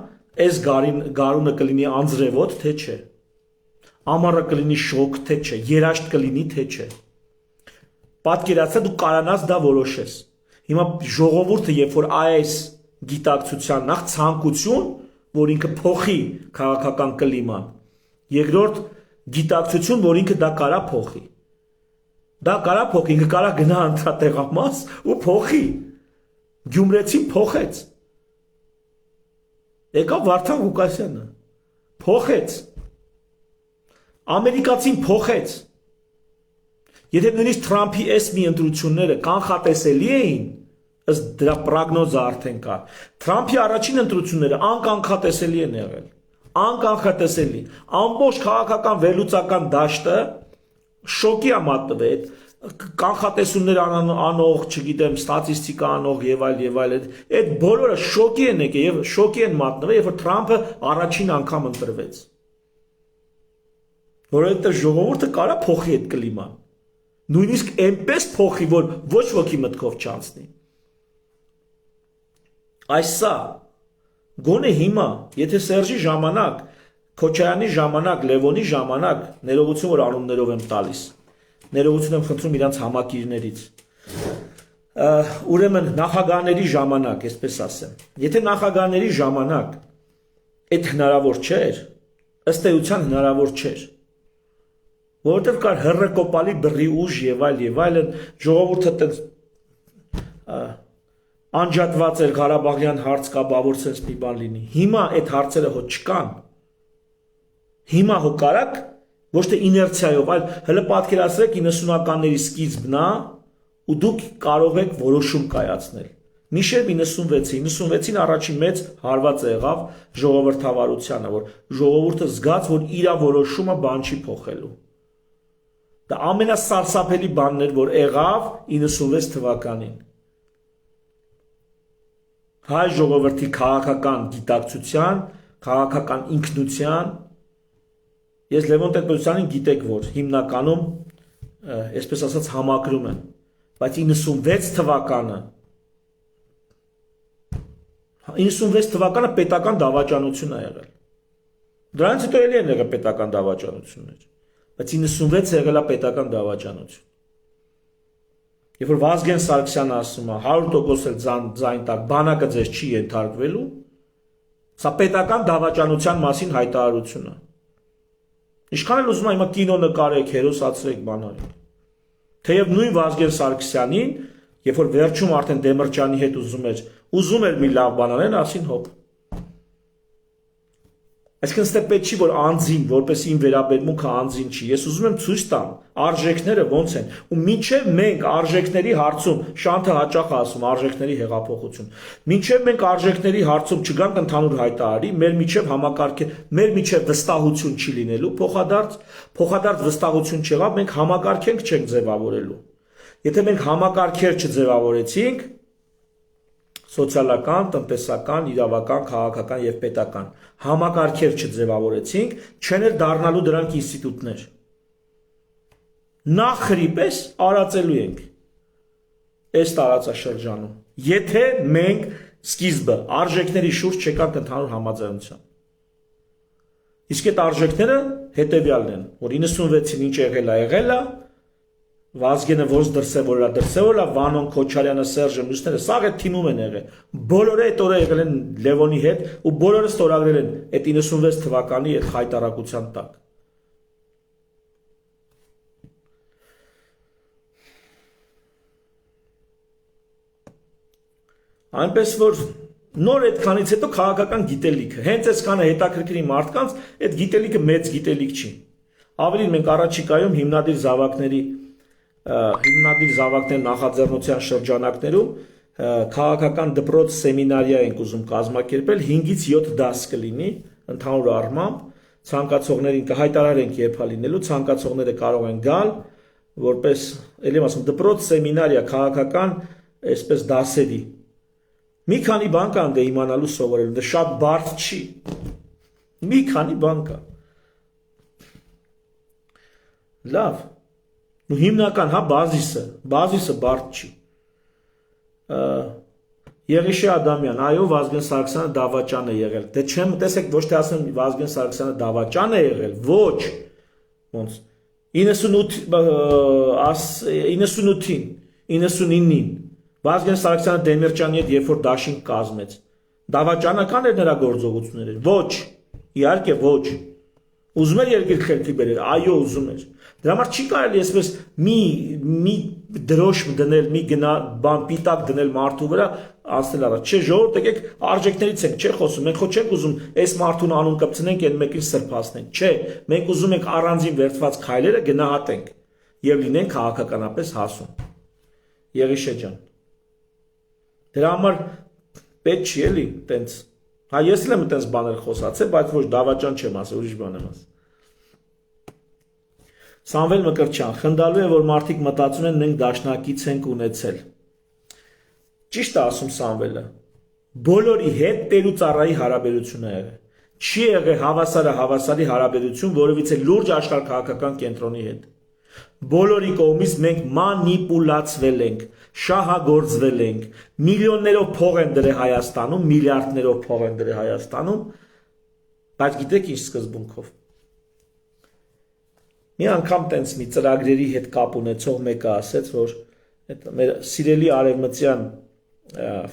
այս գարունը կլինի անձրևոտ, թե չէ։ Ամառը կլինի շոգ, թե չէ, երաշտ կլինի, թե չէ։ Պատկերացրա դու կարանաս դա որոշես։ Հիմա ժողովուրդը, երբ որ այս գիտակցության նախ ցանկություն, որ ինքը փոխի քաղաքական կլիման, երկրորդ գիտակցություն, որ ինքը դա կարա փոխի։ Դա կարա փոխի, ինքը կարա գնա անդրատեղամաս ու փոխի։ Գյումրեցին փոխեց։ Եկավ Վարդան Ղուկասյանը, փոխեց։ Ամերիկացին փոխեց։ Եթե նույնիսկ Թրամփի այս մի ընտրությունները կանխատեսելի էին, ըստ դրա պրոգնոզը արդեն կա։ Թրամփի առաջին ընտրությունները անկանխատեսելի են եղել։ Անկանխատեսելի, ամբողջ քաղաքական վերլուծական դաշտը շոկի է մատնվել, կանխատեսումներ անող, չգիտեմ, ստատիստիկա անող եւ այլ, այդ բոլորը շոկի են եկել եւ շոկի են մատնվել, երբ որ Թրամփը առաջին անգամ ընտրվեց։ Որովհետեւ ժողովուրդը կարա փոխի այդ կլիման։ Նույնիսկ այնպես փոխի, որ ոչ ոքի մտքով չանցնի։ Այսա գոնե հիմա, եթե Սերժի ժամանակ, Քոչարյանի ժամանակ, Լևոնի ժամանակ, ներողություն որ անուններով եմ տալիս, ներողություն եմ խնդրում իրանց համակիրներից, ուրեմն նախագահների ժամանակ, այսպես ասեմ, եթե նախագահների ժամանակ այդ հնարավոր չէր, ըստ էության հնարավոր չէր, որովհետև կար հռեկոպալի բռի ուժ եւ այլն, ժողովուրդը տենց անջատված էր Ղարաբաղյան հարց կա, բավոր sense մի բան լինի։ Հիմա այդ հարցերը հո չկան։ Հիմա հո կարակ ոչ թե իներցիայով, այլ հələ պատկերացրեք 90-ականների սկիզբն է ու դուք կարող եք որոշում կայացնել։ Միշև 96-ին առաջին մեծ հարվածը եղավ ժողովրդավարությանը, որ ժողովուրդը զգաց, որ իր որոշումը բան չի փոխելու։ Դա ամենասարսափելի բանն էր, որ եղավ 96 թվականին։ Հայ ժողովրդի քաղաքական գիտակցության, քաղաքական ինքնության, ես Լևոն Տեր-Պետրոսյանին գիտեք, որ հիմնականում, այսպես ասած, համակրում են, բայց 96 թվականը պետական դավաճանություն է եղել։ Դրանից հետո էլի են եղել պետական դավաճանություններ, բայց 96 եղել է պետական դավաճանություն։ Երբ որ Վազգեն Սարգսյանը ասում է 100% էլ ձայն տակ բանակը ձեզ չի ենթարկվելու, սա պետական դավաճանության մասին հայտարարություն է։ Ինչքան էլ ուզում եմ հիմա կինո նկարեք, հերոսացրեք բանալի։ Թեև նույն Վազգեն Սարգսյանին, երբ որ վերջում արդեն Դեմիրճյանի հետ ուզում էր մի լավ բան անել, ասին հոп։ Այսինքն ստե պետք չի որ անձին, որպես իմ վերաբերմունքը անձին չի։ Ես ուզում եմ ցույց տամ արժեքները ոնց են։ Ու մինչև մենք արժեքների հարցում Շանթը հաճախ ասում արժեքների հեղափոխություն։ Մինչև մենք արժեքների հարցում չգանք ընդհանուր հայտարարի, մեր միջև համակարգը, մեր միջև վստահություն չի լինելու, փոխադարձ վստահություն չեղավ, մենք համակարգենք չենք ձևավորելու։ Եթե մենք համակարգեր չձևավորեցինք, սոցիալական, տնտեսական, իրավական, քաղաքական եւ պետական համակարգեր չձևավորեցինք, չեն դառնալու դրանք ինստիտուտներ։ Նախ խրիպես արածելու ենք այս տարածաշրջանում, եթե մենք սկիզբը արժեքների շուրջ չեկանք ընդհանուր համաձայնության։ Իսկ այդ արժեքները հետեւյալն են, որ 96-ին ինչ եղել է, Վազգենը ոնց դրսևորելա, Վանոն, Քոչարյանը, Սերժը, մյուսները, սաղ այդ թիմում են եղել։ Բոլորը այդ օրը եղել են Լևոնի հետ ու բոլորը ստորագրել են այդ 96 թվականի այդ հայտարարության տակ։ Այնպես որ նոր այդքանից հետո քաղաքական գիտելիքը, հենց այսքանը հետաքրքրի մարդկանց, այդ գիտելիքը մեծ գիտելիք չի։ Ավելին մենք առաջիկայում հիմնադիր զավակներ նախաձեռնության շրջանակներում քաղաքական դպրոց սեմինարիա ենք ուզում կազմակերպել 5-ից 7 դաս կլինի ընդհանուր առմամբ ցանկացողներին կհայտարարենք երբ լինելու ցանկացողները կարող են գալ որպես ելի ասում դպրոց սեմինարիա քաղաքական այսպես դասերի մի քանի բան կան դե իմանալու սովորելու դա շատ բարդ չի մի քանի բան կա լավ ու հիմնական հա բազիսը բարդ չի Եղիշե Ադամյան այո Վազգեն Սարգսյանը դավաճան է եղել դե չեմ տեսեք ոչ թե ասեմ Վազգեն Սարգսյանը դավաճան է եղել ոչ ոնց 98-ին 99-ին Վազգեն Սարգսյանը Դեմիրճյանի հետ երբ որ դաշինք կազմեց դավաճանական էր նրա գործողությունները ոչ իհարկե ոչ ուզում էր երկիր խելքի բերել այո ուզում էր դրա համար չի կարելի այսպես մի դրոշ դնել մի բան պիտակ դնել մարդու վրա անցնել առաջ չէ ժողովուրդ եկեք արժեքներից ենք չէ խոսում մենք ხო չենք ուզում այս մարդուն անուն կպցնենք այն մեկին սրբացնենք չէ մենք ուզում ենք առանձին վերցված քայլերը գնահատենք եւ լինենք քաղաքականապես հասուն Եղիշե ջան դրա համար պետք չի էլի տենց Հա ես էլ եմ այդպես բաներ խոսացել, բայց ոչ դավաճան չեմ ասել, ուրիշ բան եմ ասել։ Սամվել Մկրտչյան, խնդալու է, որ մարդիկ մտածում են մենք դաշնակից ենք ունեցել։ Ճիշտ է ասում Սամվելը։ Բոլորի հետ տեր ու ծառայի հարաբերություն է եղել։ Չի եղել հավասարի հարաբերություն որևիցե լուրջ աշխարհքաղաքական կենտրոնի հետ։ Բոլորի կողմից մենք մանիպուլացվել ենք, շահագործվել ենք, միլիոններով փող են դրել Հայաստանում, միլիարդներով փող են դրել Հայաստանում, բայց գիտեք ինչ սկզբունքով։ Մի անգամ տենց մի ծրագրերի հետ կապ ունեցող մեկը ասեց, որ մեր սիրելի արևմտյան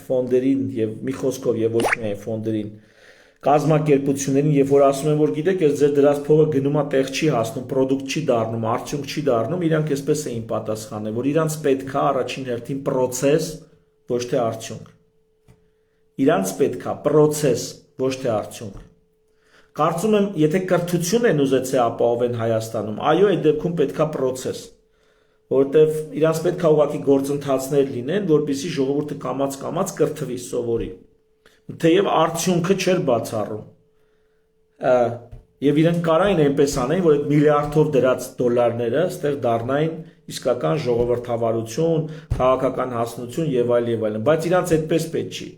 ֆոնդերին եւ մի խոսքով եւ ոչ միայն ֆոնդերին կազմակերպություններին, երբ որ ասում են, որ գիտեք, այս ձեր դրած փողը գնում է տեղ չի հասնում, պրոդուկտ չի դառնում, արդյունք չի դառնում, իրանք այսպես էին պատասխանել, որ իրանց պետք է առաջին հերթին process, ոչ թե արդյունք։ Իրանց պետք է process, ոչ թե արդյունք։ Կարծում եմ, եթե կրթություն են ուզեցել ապահովել Հայաստանում, այո, այդ դեպքում պետքա process, որովհետև իրանց պետքա ուղղակի գործընթացներ լինեն, որպեսզի ժողովուրդը կամաց կրթվի, սովորի։ Թեև արդյունքը չէր բացառում։ Եվ իրենք կարային այնպես անեն, որ այդ միլիարդով դրած դոլարները ստեղ դառնային իսկական ժողովրդավարություն, քաղաքական հասնություն եւ այլն, բայց իրանց այդպես պետք չի։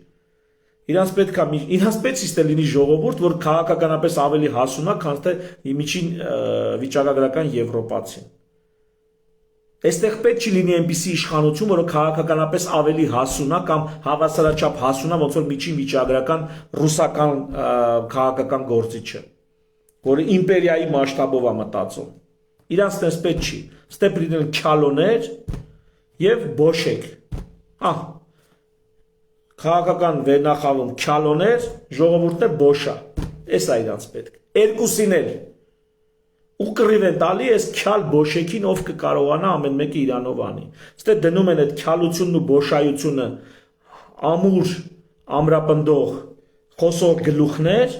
Իրանց պետք է լինի ժողովուրդ, որ քաղաքականապես ավելի հասուն է, քան թե միջին վիճակագրական Եվրոպացին։ Այստեղ պետք չի լինի այնպիսի իշխանություն, որը քաղաքականապես ավելի հասուն է կամ հավասարաչափ հասուն է, ոնց որ միջին վիճակագրական ռուսական քաղաքական գործիչը, որը իմպերիայի մասշտաբով է մտածում։ Իրանց տես պետք չի։ Ստեղ լինեն քյալոներ եւ բոշեկ։ Քաղաքական վերնախավում քյալոներ, ժողովուրդը բոշա։ Էս է իրանց պետք։ Երկուսին էլ։ Ու կռիվ են տալի այս քյալ բոշեկին, ով կկարողանա ամեն մեկը իրանով անի։ Ստե դնում են այդ քյալությունն ու բոշայությունը ամուր, ամրապնդող, խոսող գլուխներ,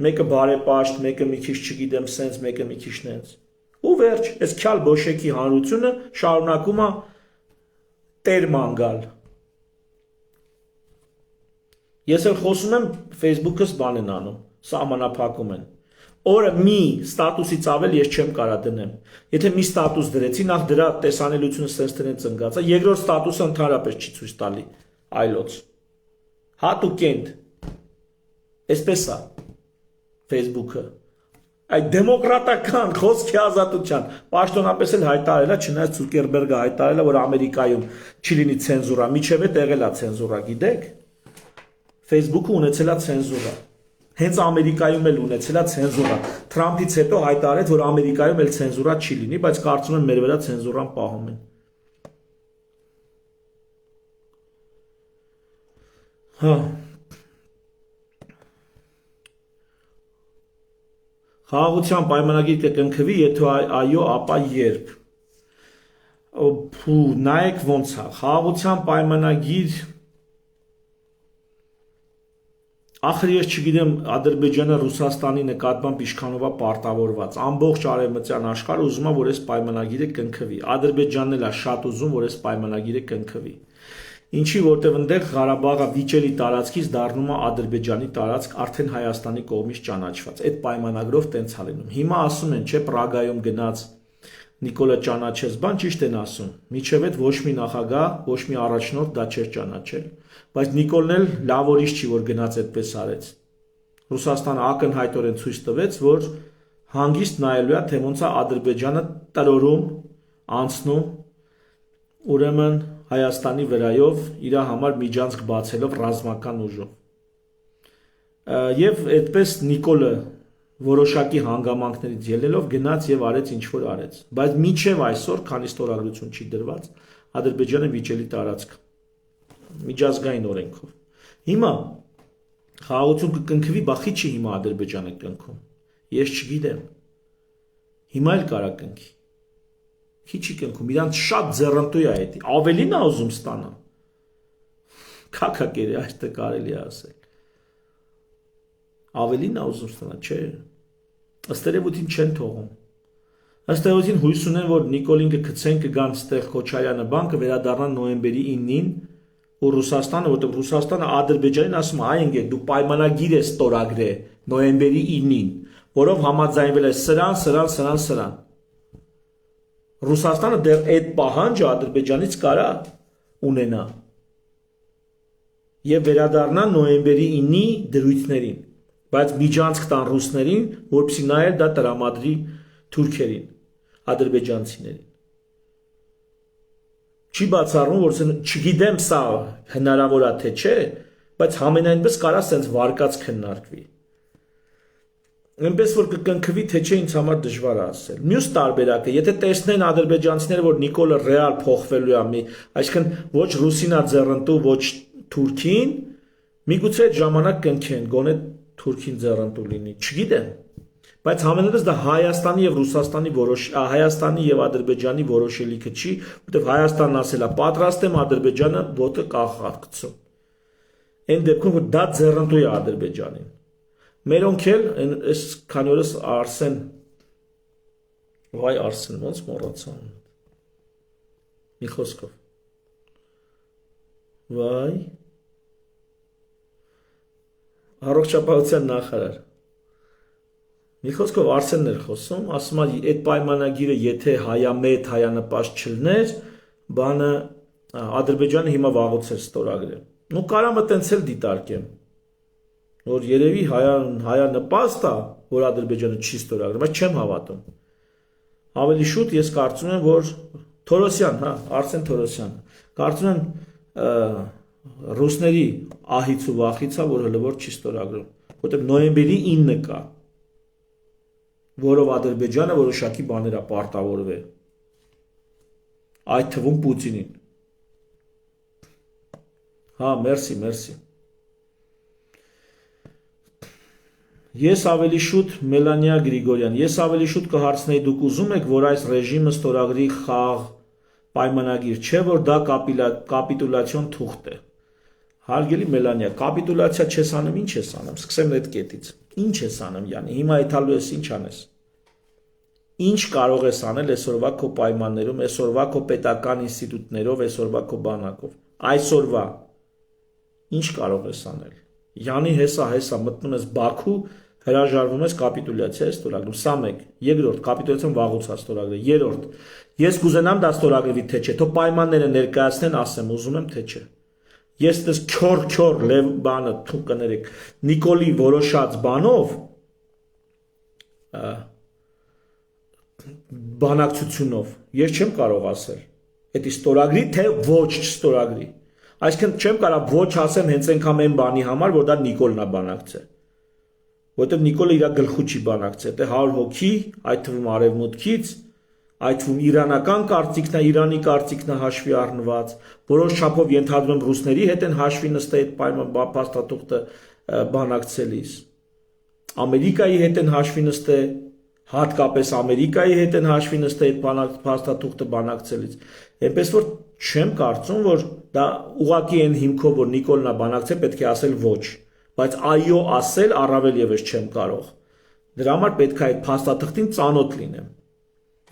մեկը բարեպաշտ, մեկը մի քիչ չգիտեմ սենց, մեկը մի քիչ նենց։ Ու վերջ, այս քյալ բոշեկի հանրությունը շարունակում է տեր մանգալ։ Ես էլ խոսում եմ Facebook-ս բան են անում, սահմանափակում են։ Օրը մի ստատուսից ավել ես չեմ կարա դնեմ։ Եթե մի ստատուս դրեցի, նախ դրա տեսանելիությունը սենց տնեն ծնգած է, երկրորդ ստատուսը ընդհանրապես չի ցույց տալի այլոց։ Հատուկենտ։ Այսպես է Facebook-ը։ Այդ դեմոկրատական խոսքի ազատության պաշտոնապես էլ հայտարարել է, չնայած Ցուկերբերգը հայտարարել է, որ Ամերիկայում չի լինի ցենզուրա, միջև է եղել է ցենզուրա, գիտեք։ Facebook-ը ունեցել է ցենզուրա։ Հենց Ամերիկայում էլ ունեցել է ցենզուրա։ Թրամփից հետո հայտարարեց, որ Ամերիկայում էլ ցենզուրա չի լինի, բայց կարծում եմ մեր վրա ցենզուրան պահում են։ Հա։ Խաղաղության պայմանագիր կկնքվի, եթե այո, ապա երբ։ Նայեք ոնց է։ Խաղաղության պայմանագիր Ախր ես չգիտեմ Ադրբեջանը Ռուսաստանի նկատմամբ ինչքանով է պարտավորված։ Ամբողջ արևմտյան աշխարհը ուզում է, որ այս պայմանագիրը կնքվի։ Ադրբեջանն էլ է շատ ուզում, որ այս պայմանագիրը կնքվի։ Ինչի որտեղ այնտեղ Ղարաբաղը վիճելի տարածքից դառնում է Ադրբեջանի տարածք, արդեն Հայաստանի կողմից ճանաչված։ Այդ պայմանագրով տենց է լինում։ Հիմա ասում են, չէ, Պրագայում գնաց Նիկոլը ճանաչեց, բան ճիշտ են ասում։ Միջև այդ ոչ մի նախագահ, ոչ մի առաջնորդ դա չէր ճանաչել, բայց Նիկոլն էլ լավ օրից չի, որ գնաց այդպես արեց։ Ռուսաստանը ակնհայտորեն ցույց տվեց, որ հանգիստ նայելու է, թե ոնց է Ադրբեջանը տրորում, անցնում, ուրեմն Հայաստանի վրայով իր համար միջանցք բացելով ռազմական ուժով։ Եվ այդպես Նիկոլը որոշակի հանգամանքներից ելնելով գնաց եւ արեց ինչ որ արեց, բայց մինչեւ այսօր, քանի ստորագրություն չի դրված, Ադրբեջանը վիճելի տարածք միջազգային օրենքով։ Հիմա խաղաղություն կկնքվի, բախի չի հիմա Ադրբեջանը կնքում։ Ես չգիտեմ։ Հիմա էլ կարա կնքի։ Քիչի կնքում, իրանց շատ ձեռնտու է այդ։ Ավելին է ուզում ստանա։ Քաքակերի այստեղ կարելի է ասել։ Ավելին է ուզում ստանա, չէ։ Ըստ երևույթին չեն թողում։ Ըստ երևույթին հույս ունեն, որ Նիկոլին կգցեն, կգան ստեղ Քոչարյանը բան կվերադառնան նոյեմբերի 9-ին ու Ռուսաստանը, որտեղ Ռուսաստանը Ադրբեջանին ասում է, այն դու պայմանագիր ես ստորագրել նոյեմբերի 9-ին, որով համաձայնվել է սրան։ Ռուսաստանը դեռ այդ պահանջը Ադրբեջանից կարա ունենա եւ վերադառնա նոյեմբերի 9-ի դրույթներին, բայց միջանցք տան ռուսներին, որպեսզի նա էլ դա տրամադրի թուրքերին, ադրբեջանցիներին։ Չի բացառվում, որ չգիտեմ սա հնարավոր է թե չէ, բայց համենայնպես կարա սենց վարկած քննարկվի։ Այնպես որ կկնքվի թե չէ ինձ համար դժվար է ասել։ Մյուս տարբերակը, եթե տեսնեն ադրբեջանցիները, որ Նիկոլը ռեալ փոխվելու է, այսինքն ոչ ռուսինա ձեռնտու, ոչ թուրքին, միգուցե այդ ժամանակ կնքեն, գոնե թուրքին ձեռնտու լինի, չգիտեմ։ Բայց համենայնպես դա Հայաստանի եւ Ռուսաստանի Հայաստանի եւ Ադրբեջանի որոշելիքը չի, որտեղ Հայաստանն ասել է պատրաստ եմ, Ադրբեջանը ոտը կախակցում։ Այն դեպքում որ դա ձեռնտու է Ադրբեջանին։ Մերոնք էլ այս քանի օրս Արսեն ոնց մոռացա։ Մի խոսքով։ Առողջապահության նախարար։ Մի խոսքով Արսենն էր խոսում, ասում է այդ պայմանագիրը եթե հայամետ, հայանպաստ չլներ, բանը Ադրբեջանը հիմա վաղուց էր ստորագրել։ Նու կարամ տենց էլ դիտարկեմ, որ երևի հայանպաստ է, որ Ադրբեջանը չի ստորագրել, բայց չեմ հավատում։ Ավելի շուտ ես կարծում եմ, որ Թորոսյան, Արսեն Թորոսյան, կարծում եմ ռուսների ահից ու վախից է, որ հլը որ չի ստորագրում, որտեղ նոյեմբերի 9-ը կա, որով Ադրբեջանը որոշակի բաներ է պարտավորվել, այդ թվում Պուտինին։ Մերսի։ Ես ավելի շուտ Մելանիա Գրիգորյան, ես ավելի շուտ կհարցնեի դուք ուզում եք, որ այս ռեժիմը ստորագրի խաղ պայմանագիր, չէ որ դա կապիտուլյացիոն թուղթ է։ Հարգելի Մելանիա, կապիտուլյացիա չես անում, ինչ ես անում, սկսեմ այդ կետից։ Ինչ ես անում, յանի, հիմա այդալու ես ինչ անես։ Ինչ կարող ես անել այսօրվա քո պայմաններում, այսօրվա քո պետական ինստիտուտներով, այսօրվա քո բանակով։ Այսօրվա ինչ կարող ես անել։ Յանի հեսա մտնում ես Բաքու, հրաժարվում ես կապիտուլյացիա ես ստորագրում, սա մեկ, երկրորդ կապիտուլյացիան վաղուց է ստորագրել, երրորդ ես կուզենամ դա ստորագրվի թե չէ, թող պայմանները ներկայացնեն, ասեմ, ուզում եմ թե չէ։ Ես դες քյոր լև բանը թուք կներեք Նիկոլի որոշած բանով բանակցությունով ես չեմ կարող ասել դա ստորագրի թե ոչ չստորագրի այսինքն չեմ կարող ոչ ասեմ հենց այնքան այն բանի համար որ դա Նիկոլն է բանակցել որտեղ Նիկոլը իր գլխու չի բանակցել դա 100 հոգի այդ թվում արևմուտքից այդ թվում իրանական կարծիքն է, Իրանի կարծիքն է հաշվի առնված, որոշ չափով ենթադրում եմ ռուսների հետ են հաշվի նստել այդ պայման փաստաթուղթը բանակցելիս։ Ամերիկայի հետ են հաշվի նստել, հատկապես Ամերիկայի հետ են հաշվի նստել այդ փաստաթուղթը բանակցելիս։ Այնպես որ չեմ կարծում, որ դա ուղղակի այն հիմքով, որ Նիկոլն է բանակցել, պետք է ասել ոչ, բայց այո ասել առավել եւս չեմ կարող։ Դրա համար պետք է այդ փաստաթղթին ծանոթ լինեմ։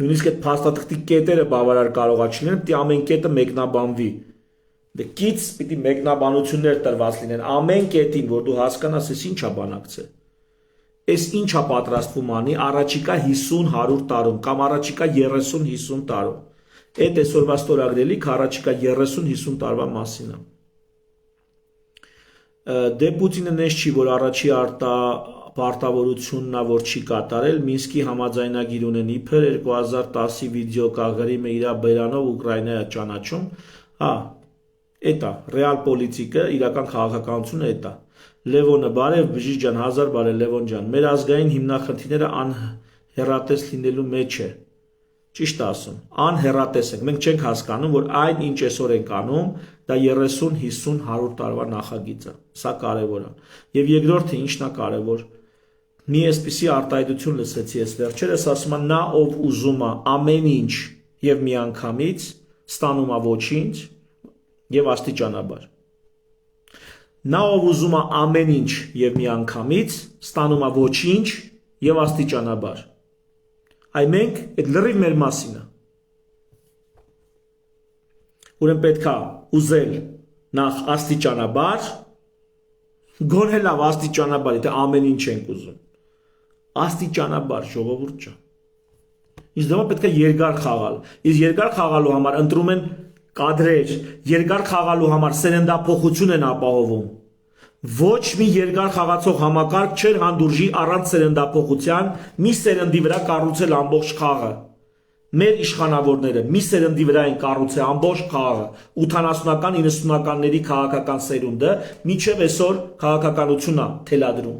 Նույնիսկ այդ փաստաթղթի կետերը բավարար կարող է չլինեն, պետք է ամեն կետը մեկնաբանվի։ Դե կից պիտի մեկնաբանություններ տրված լինեն ամեն կետին, որ դու հասկանաս, ես ինչ է բանակցել։ Այս ինչ է պատրաստվում անի առաջիկա 50-100 տարում կամ առաջիկա 30-50 տարում։ Այդ այսօրվա ստորագրելիք առաջիկա 30-50 տարվա մասին է։ Դե Պուտինը նես չի, որ առաջի պարտավորությունն է, որ չի կատարել, Մինսկի համաձայնագիր ունեն իբր 2010-ի վիդեո կաղրիմը իր բերանով Ուկրաինայա ճանաչում, էտա, ռեալ պոլիտիկը, իրական քաղաքականությունը էտա։ Լևոնը բարև, բժիշկ ջան, 1000 բարև Լևոն ջան, մեր ազգային հիմնախնդիրները անհեռատես լինելու մեջ է։ Ճիշտ ասում, անհեռատես ենք, մենք չենք հասկանում, որ այն ինչ այսօր ենք անում, դա 30-50-100 տարվա նախագիծ է, սա կարևոր է։ Եվ երկրորդը ինչն է կարևոր, մի այսպիսի արտահայտություն լսեցի ես վերջերս, ասում է նա ով ուզում է ամեն ինչ եւ միանգամից ստանում է ոչինչ եւ աստիճանաբար։ Նա ով ուզում է ամեն ինչ եւ միանգամից ստանում է ոչինչ եւ աստիճանաբար։ Այ մենք այդ լրիվ մեր մասին է։ Ուրեմն պետք է ուզել նախ աստիճանաբար, գոնե լավ աստիճանաբար, եթե ամեն ինչ ենք ուզում, աստիճանաբար ժողովուրդ ջան, իսկ դրա պետք է երկար խաղալ, իսկ երկար խաղալու համար ընտրում են կադրեր, երկար խաղալու համար սերնդափոխություն են ապահովում, ոչ մի երկար խաղացող համակարգ չէր հանդուրժի առանց սերնդափոխության մի սերնդի վրա կառուցել ամբողջ խաղը, մեր իշխանավորները մի սերնդի վրա են կառուցել ամբողջ խաղը, 80-ական, 90-ականների քաղաքական սերունդը, մինչև այսօր քաղաքականությունն է թելադրում,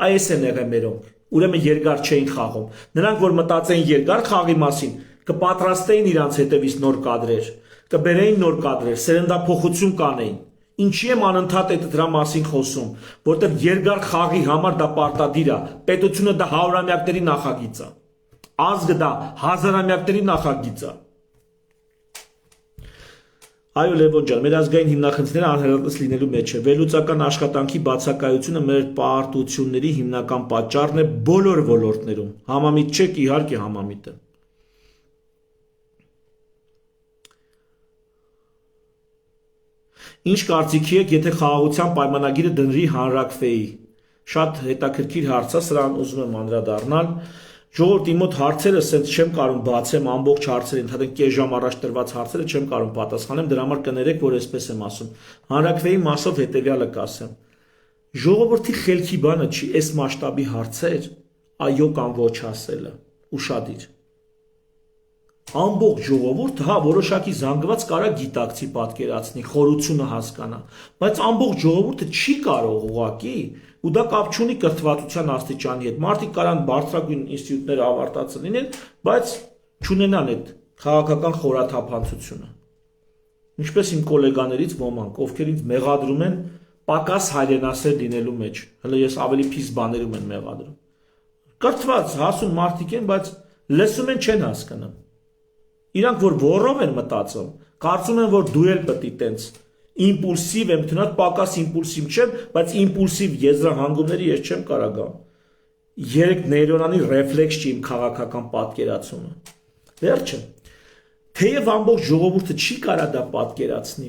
այս են եղել մերոնք, ուրեմն երկար չէին խաղում, նրանք որ մտածեին երկար խաղի մասին, կպատրաստեին իրանց հետևից նոր կադրեր, կբերեին նոր կադրեր, սերնդափոխություն կանեին, ինչի եմ անընդհատ այդ դրա մասին խոսում, որտեղ երկար խաղի համար դա պարտադիր է, պետությունը դա հարյուրամյակների նախագիծ է, ազգը դա հազարամյակների նախագիծ է։ Այո Լևոն ջան, մեր ազգային հիմնախնդիրները անհերատես լինելու մեջ է, վերլուծական աշխատանքի բացակայությունը մեր պարտությունների հիմնական պատճառն է բոլոր ոլորտներում, համամիտ չեք, իհարկե համամիտ է։ Ինչ կարծիքի եք, եթե խաղաղության պայմանագիրը դնի հանրաքվեի։ Շատ հետաքրքիր հարց է, սրան ուզում եմ անդրադառնալ։ Ժողովրդի մոտ հարցերը ասենց չեմ կարող բացեմ, ամբողջ հարցերը, ընդհանրեն կես ժամ առաջ տրված հարցերը չեմ կարող պատասխանեմ, դրա համար կներեք, որ այսպես եմ ասում։ Հանրաքվեի մասով հետևյալը կասեմ։ Ժողովրդի խելքի բանը չի այս մասշտաբի հարցեր, այո կամ ոչ ասելը, ուշադիր։ Ամբողջ ժողովուրդը, հա, որոշակի զանգված կարա գիտակցի պատկերացնի, խորությունը հասկանա, բայց ամբողջ ժողովուրդը չի կարող ուղղակի, ու դա կապ չունի կրթվածության աստիճանի հետ։ Մարդիկ կարան բարձրագույն ինստիտուտները ավարտած լինեն, բայց չունենան այդ քաղաքական խորաթափանցությունը։ Ինչպես իմ գոլեգաներից ոմանք, ովքեր ինձ մեղադրում են պակաս հայրենասեր լինելու մեջ, հələ ես ավելի փիս բաներում են մեղադրում։ Կրթված, հասուն մարդիկ են, բայց լսում են չեն հասկանում։ Իրանք որ ոռով են մտածում, կարծում են, որ դու էլ պետք է տենց իմպուլսիվ եմ, թնած պակաս իմպուլսիվ չեմ, բայց իմպուլսիվ եզրահանգումների ես չեմ կարող գամ։ 3 նեյրոնանի ռեֆլեքս չի իմ քաղաքական պատկերացումը։ Վերջը, թեև ամբողջ ժողովուրդը չի կարող դա պատկերացնի,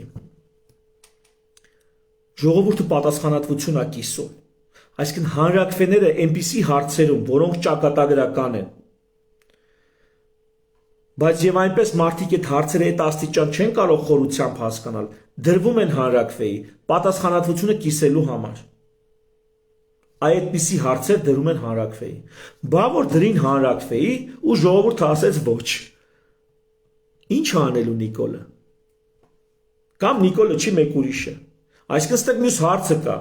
ժողովուրդը պատասխանատվություն է կիսում։ Այսինքն հանրաքվեները այնպիսի հարցերում, որոնք ճակատագրական են, բայց եւ այնպես մարդիկ այդ հարցերը այդ աստիճան չեն կարող խորությամբ հասկանալ, դրվում են հանրաքվեի, պատասխանատվությունը կիսելու համար։ Այդպիսի հարցեր դրում են հանրաքվեի։ Բա որ դրին հանրաքվեի ու ժողովուրդը ասեց ոչ։ Ինչ անելու Նիկոլը։ Կամ Նիկոլը չի մեկ ուրիշը։ Այսինքն ստեղ մյուս հարցը կա։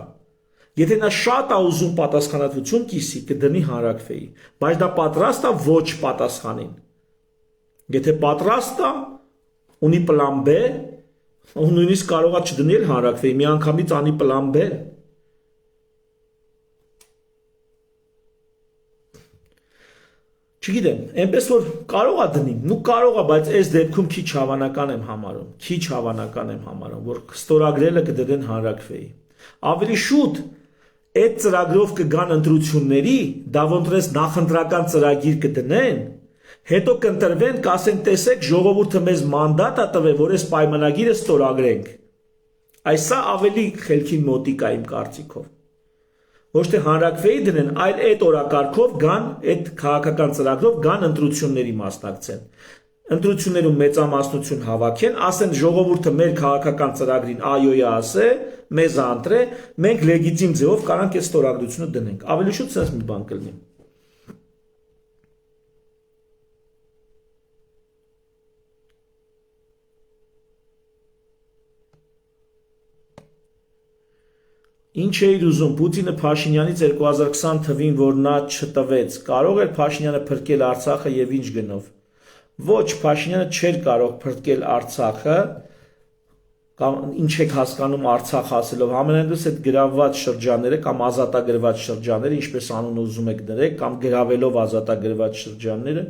Եթե նա շատ է ուզում պատասխանատվություն կիսի, կդնի հանրաքվեի, բայց դա պատրաստ է ոչ պատասխանին։ Եթե պատրաստ է, ունի պլան B, ու նույնիսկ կարող է չդնել հանրաքվեի, մի անգամից անի պլան B։ Չգիտեմ, այնպես որ կարող է դնի, նու կարող է, բայց այս դեպքում քիչ հավանական եմ համարում, որ ստորագրելը կդնեն հանրաքվեի։ Ավելի շուտ այդ ծրագրով կգան ընտրությունների, դա ոնց նախընտրական ծրագիր կդնեն, հետո կընտրվեն, կասեն, տեսեք, ժողովուրդը մեզ մանդատ է տվել, որ այս պայմանագիրը ստորագրենք։ Այսա ավելի խելքին մոտիկ է իմ կարծիքով։ Ոչ թե հանրաքվեի դնեն, այլ այդ օրակարգով գան, այդ քաղաքական ծրագրով գան ընտրությունների մասնակցեն։ Ընտրություններում մեծամասնություն հավաքեն, ասեն ժողովուրդը մեր քաղաքական ծրագրին այոյ ասե, մեզ անտրե, մենք լեգիտիմ ձևով կարանք այդ ստորագրությունը դնենք։ Ավելի շուտ sense մի բան կլինի։ Ինչ էիր ուզում, Պուտինը Փաշինյանից 2020 թվին, որ նա չտվեց, կարող էր Փաշինյանը փրկել Արցախը եւ ինչ գնով։ Ոչ, Փաշինյանը չէր կարող փրկել Արցախը, կամ ինչ եք հասկանում Արցախ ասելով, ամենայնպես այդ գրավված շրջանները կամ ազատագրված շրջանները, ինչպես անունը ուզում եք դրեք, կամ գրավելով ազատագրված շրջանները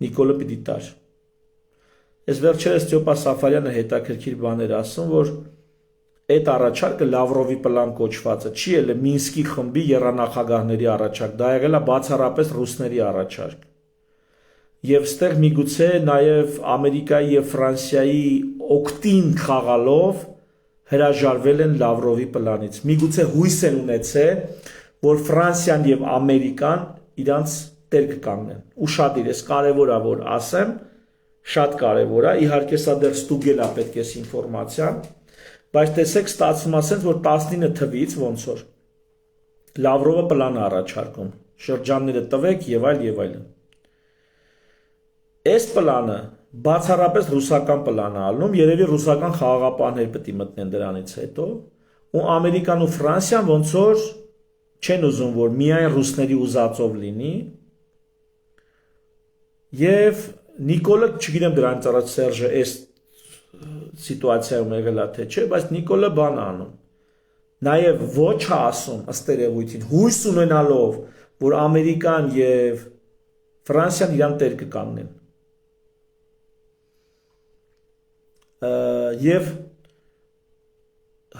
Նիկոլը պիտի տար։ Այս վերջերս Ստյոպա Սաֆարյանը հետաքրքիր բաներ ասում, որ այդ առաջարկը Լավրովի պլան կոչվածը չի ելը Մինսկի խմբի եռանախագահների առաջարկ, դա եղել է բացառապես ռուսների առաջարկ։ Եվ ստեղ միգուցե նաև Ամերիկայի եւ Ֆրանսիայի օկտին խաղալով հրաժարվել են Լավրովի պլանից։ Միգուցե հույս են ունեցել, որ Ֆրանսիան եւ Ամերիկան իրանց տեր կկանգնեն։ Ուշադիր, ես կարևոր է որ ասեմ, շատ կարևոր է, իհարկե սա դեռ ստուգել է պետք է ինֆորմացիան, բայց տեսեք ստացվում է ասենց, որ 19 թվից ոնց որ Լավրովը պլան է առաջարկում, շրջանները տվեք եւ այլն։ Այս պլանը բացառապես ռուսական պլան է ալնում, երևի ռուսական խաղաղապահներ պետք է մտնեն դրանից հետո, ու Ամերիկան ու Ֆրանսիան ոնց որ չեն ուզում, որ միայն ռուսների ուզածով լինի, եւ Նիկոլը, չգիտեմ դրանից առաջ Սերժը այս սիտուացիայում եղել է թե չէ, բայց Նիկոլը բան է անում։ Նաեւ ոչ է ասում ըստ երևույթին, հույս ունենալով, որ Ամերիկան եւ Ֆրանսիան իրան տեր կկանգնեն։ Եվ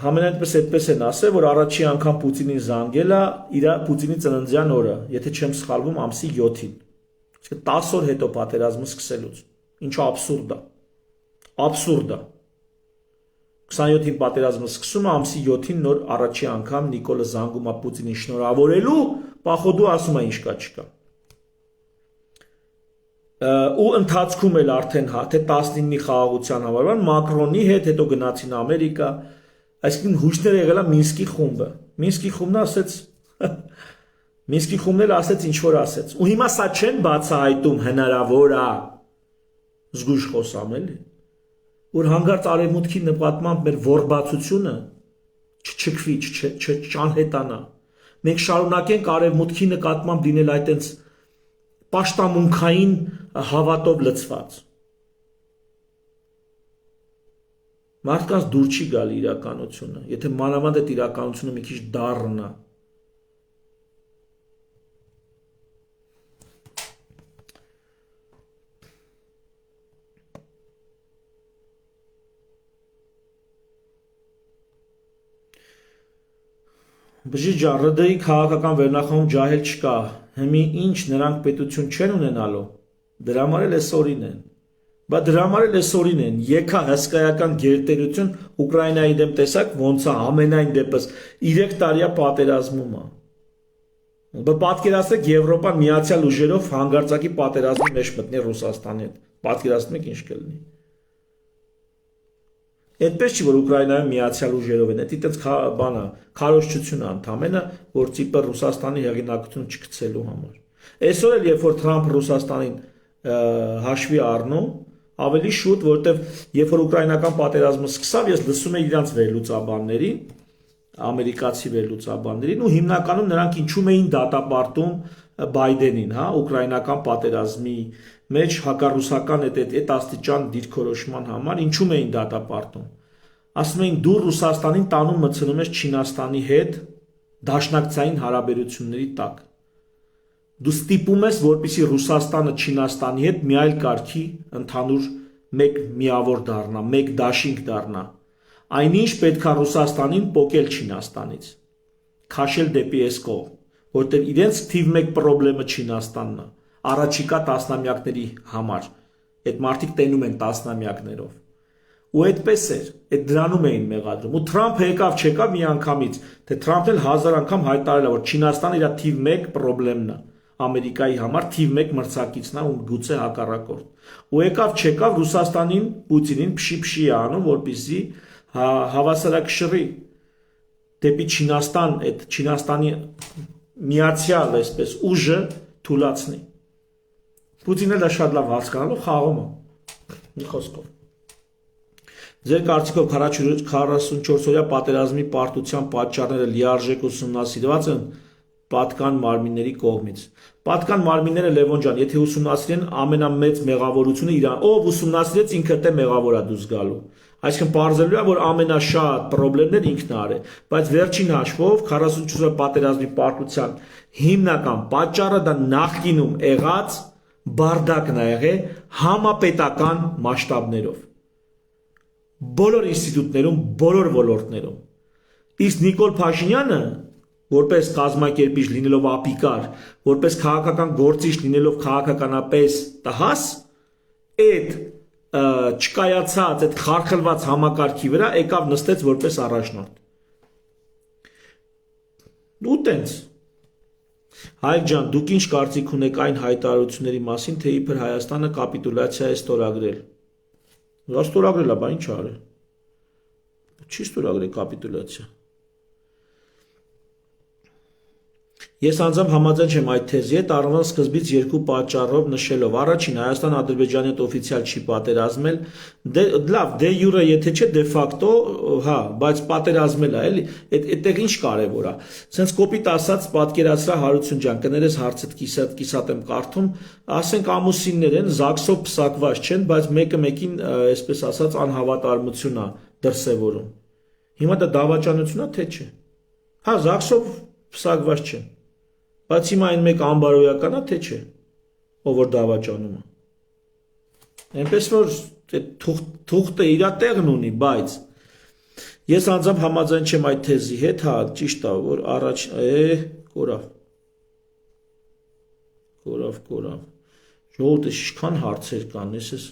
համենայնպես այդպես են ասել, որ առաջի անգամ Պուտինին զանգել է իր Պուտինի ծննդյան օրը, եթե չեմ սխալվում, ամսի 7-ին։ Իսկ 10 օր հետո պատերազմը սկսելուց։ Ինչու աբսուրդ է։ Աբսուրդ է։ 27-ին պատերազմը սկսում է, ամսի 7-ին նոր առաջի անգամ Նիկոլը զանգում է Պուտինին շնորհավորելու, պախոդու ասում է ինչ կա չկա։ Ու ընթացքում էլ արդեն թե 19-ի խաղաղության համարվան Մակրոնի հետ, հետո գնացին Ամերիկա, այսինքն հույսներ եղել է Մինսկի խումբը։ Մինսկի խումբն ասեց Մինսկի խումբն էլ ասեց ինչ որ ասեց։ Ու հիմա սա չեն բացահայտում հնարավոր է զգույշ խոսամ էլի, որ հանգարց արևմուտքի նկատմամբ մեր ворբացությունը չչքվի, չանհետանա։ Մենք շարունակենք արևմուտքի նկատմամբ լինել այտենց պաշտամունքային հավատով լցված։ Մարդկանց դուր չի գալի իրականությունը, եթե մանավանդ այդ իրականությունը մի քիչ դառնա։ Բժիշկ ջան, ՌԴ-ի քաղաքական վերնախավում ջահել չկա, հիմի ինչ նրանք պետություն չեն ունենալու, դրա համար էլ էսօրին են, բա դրա համար էլ էսօրին են, եկա հսկայական գերտերություն Ուկրաինայի դեմ տեսակ ոնց է ամենայն դեպս 3 տարիա պատերազմում է, բա պատկերացրեք Եվրոպան միացյալ ուժերով հանգարցակի պատերազմի մեջ մտնի Ռուսաստանի հետ, պատկերացնում եք ինչ կլինի։ Այդպես չի, որ Ուկրաինայում միացյալ ուժերով են, դա այդպես բանը, քարոզչություն է ընդամենը, որ ծիպը Ռուսաստանի հեղինակությունը չգցելու համար։ Այսօր էլ երբ որ Թրամփը Ռուսաստանին հաշվի առնում, ավելի շուտ, որտեվ երբ որ ուկրաինական պատերազմը սկսավ, ես լսում եմ իրանց վերլուծաբաններին, ամերիկացի վերլուծաբաններին, ու հիմնականում նրանք ինչու էին դատապարտում Բայդենին, հա, ուկրաինական պատերազմի մեջ հակառուսական այդ աստիճան դիրքորոշման համար ինչու էին դատապարտում։ Ասում էին դու Ռուսաստանին տանում մցնում ես Չինաստանի հետ դաշնակցային հարաբերությունների տակ։ Դու ստիպում ես, որպեսզի Ռուսաստանը Չինաստանի հետ մի այլ կարգի ընդհանուր մեկ միավոր դառնա, մեկ դաշինք դառնա։ Այնինչ պետք է Ռուսաստանին պոկել Չինաստանից, քաշել դեպի այս կողմ, որտեղ իրենց թիվ 1 խնդրեմը Չինաստանն է, առաջիկա տասնամյակների համար, այդ մարդիկ տենում են տասնամյակներով, ու այդպես էր, այդ դրանում էին մեղադրում, ու Թրամփը եկավ չեկավ մի անգամից, թե Թրամփն էլ 1000 անգամ հայտարարել է, որ Չինաստանը իր թիվ 1 խնդրեմն է, Ամերիկայի համար թիվ 1 մրցակիցն է, ու գուցե հակառակորդ, ու եկավ չեկավ Ռուսաստանին, Պուտինին փշի է անում, որպեսզի հավասարակշռի դեպի Չինաստան, այդ Չինաստանի միացյալ այսպես ուժը թուլացնի։ Պուտինը դա շատ լավ հասկանալով խաղում է, մի խոսքով։ Ձեր կարծիքով 44-օրյա պատերազմի պարտության պատճառները լիարժեք ուսումնասիրված են պատկան մարմինների կողմից։ Պատկան մարմինները Լևոն ջան, եթե ուսումնասիրեն ամենամեծ մեղավորությունը իրան, ով ուսումնասիրեց ինքը թե մեղավոր է դուրս գալու։ Այսինքն պարզելու է, որ ամենաշատ խնդիրներ ինքն արէ, բայց վերջին հաշվով 44-օրյա պատերազմի պարտության հիմնական պատճառը դա նախկինում եղած բարդակն է եղել համապետական մասշտաբներով։ Բոլոր ինստիտուտներում, բոլոր ոլորտներում։ Իսկ Նիկոլ Փաշինյանը, որպես կազմակերպիչ լինելով ապիկար, որպես քաղաքական գործիչ լինելով քաղաքականապես տհաս, այդ չկայացած այդ խարխլված համակարգի վրա եկավ նստեց որպես առաջնորդ։ Ու տենց Հայկ ջան, դուք ինչ կարծիք ունեք այն հայտարարությունների մասին, թե իբր Հայաստանը կապիտուլյացիա է ստորագրել։ Ստորագրել է, բա ինչ արել։ Չի ստորագրել կապիտուլյացիա։ Ես անձամբ համաձայն չեմ այդ թեզի հետ, առնվազն սկզբից երկու պատճառով նշելով։ Առաջին, Հայաստան Ադրբեջանի հետ օֆիցիալ չի պատերազմել, լավ, դե յուրե եթե չէ, դե ֆակտո, հա, բայց պատերազմել է, էլի, այդտեղ ինչ կարևոր է։ Սենց կոպիտ ասած պատկերացրա Հարություն ջան, կներես հարցդ կիսատ եմ կարդում, ասենք ամուսիններ են, ԶԱԳՍ-ով փսակված չեն, բայց մեկը մեկին, այսպես ասած, անհավատարմություն է դրսևորում։ Հիմա դա դավաճանություն է, թե չէ։ Հա, ԶԱԳՍ-ով փսակված չեն։ Բայց հիմա այն մեկ անբարոյական է, թե չէ, ով որ դավաճանում է։ Այնպես որ թուղթը իր տեղն ունի, բայց ես անձամբ համաձայն չեմ այդ թեզի հետ, հա, ճիշտ է, որ առաջ կորավ։ Ժողովուրդ ինչքան հարցեր կան, ես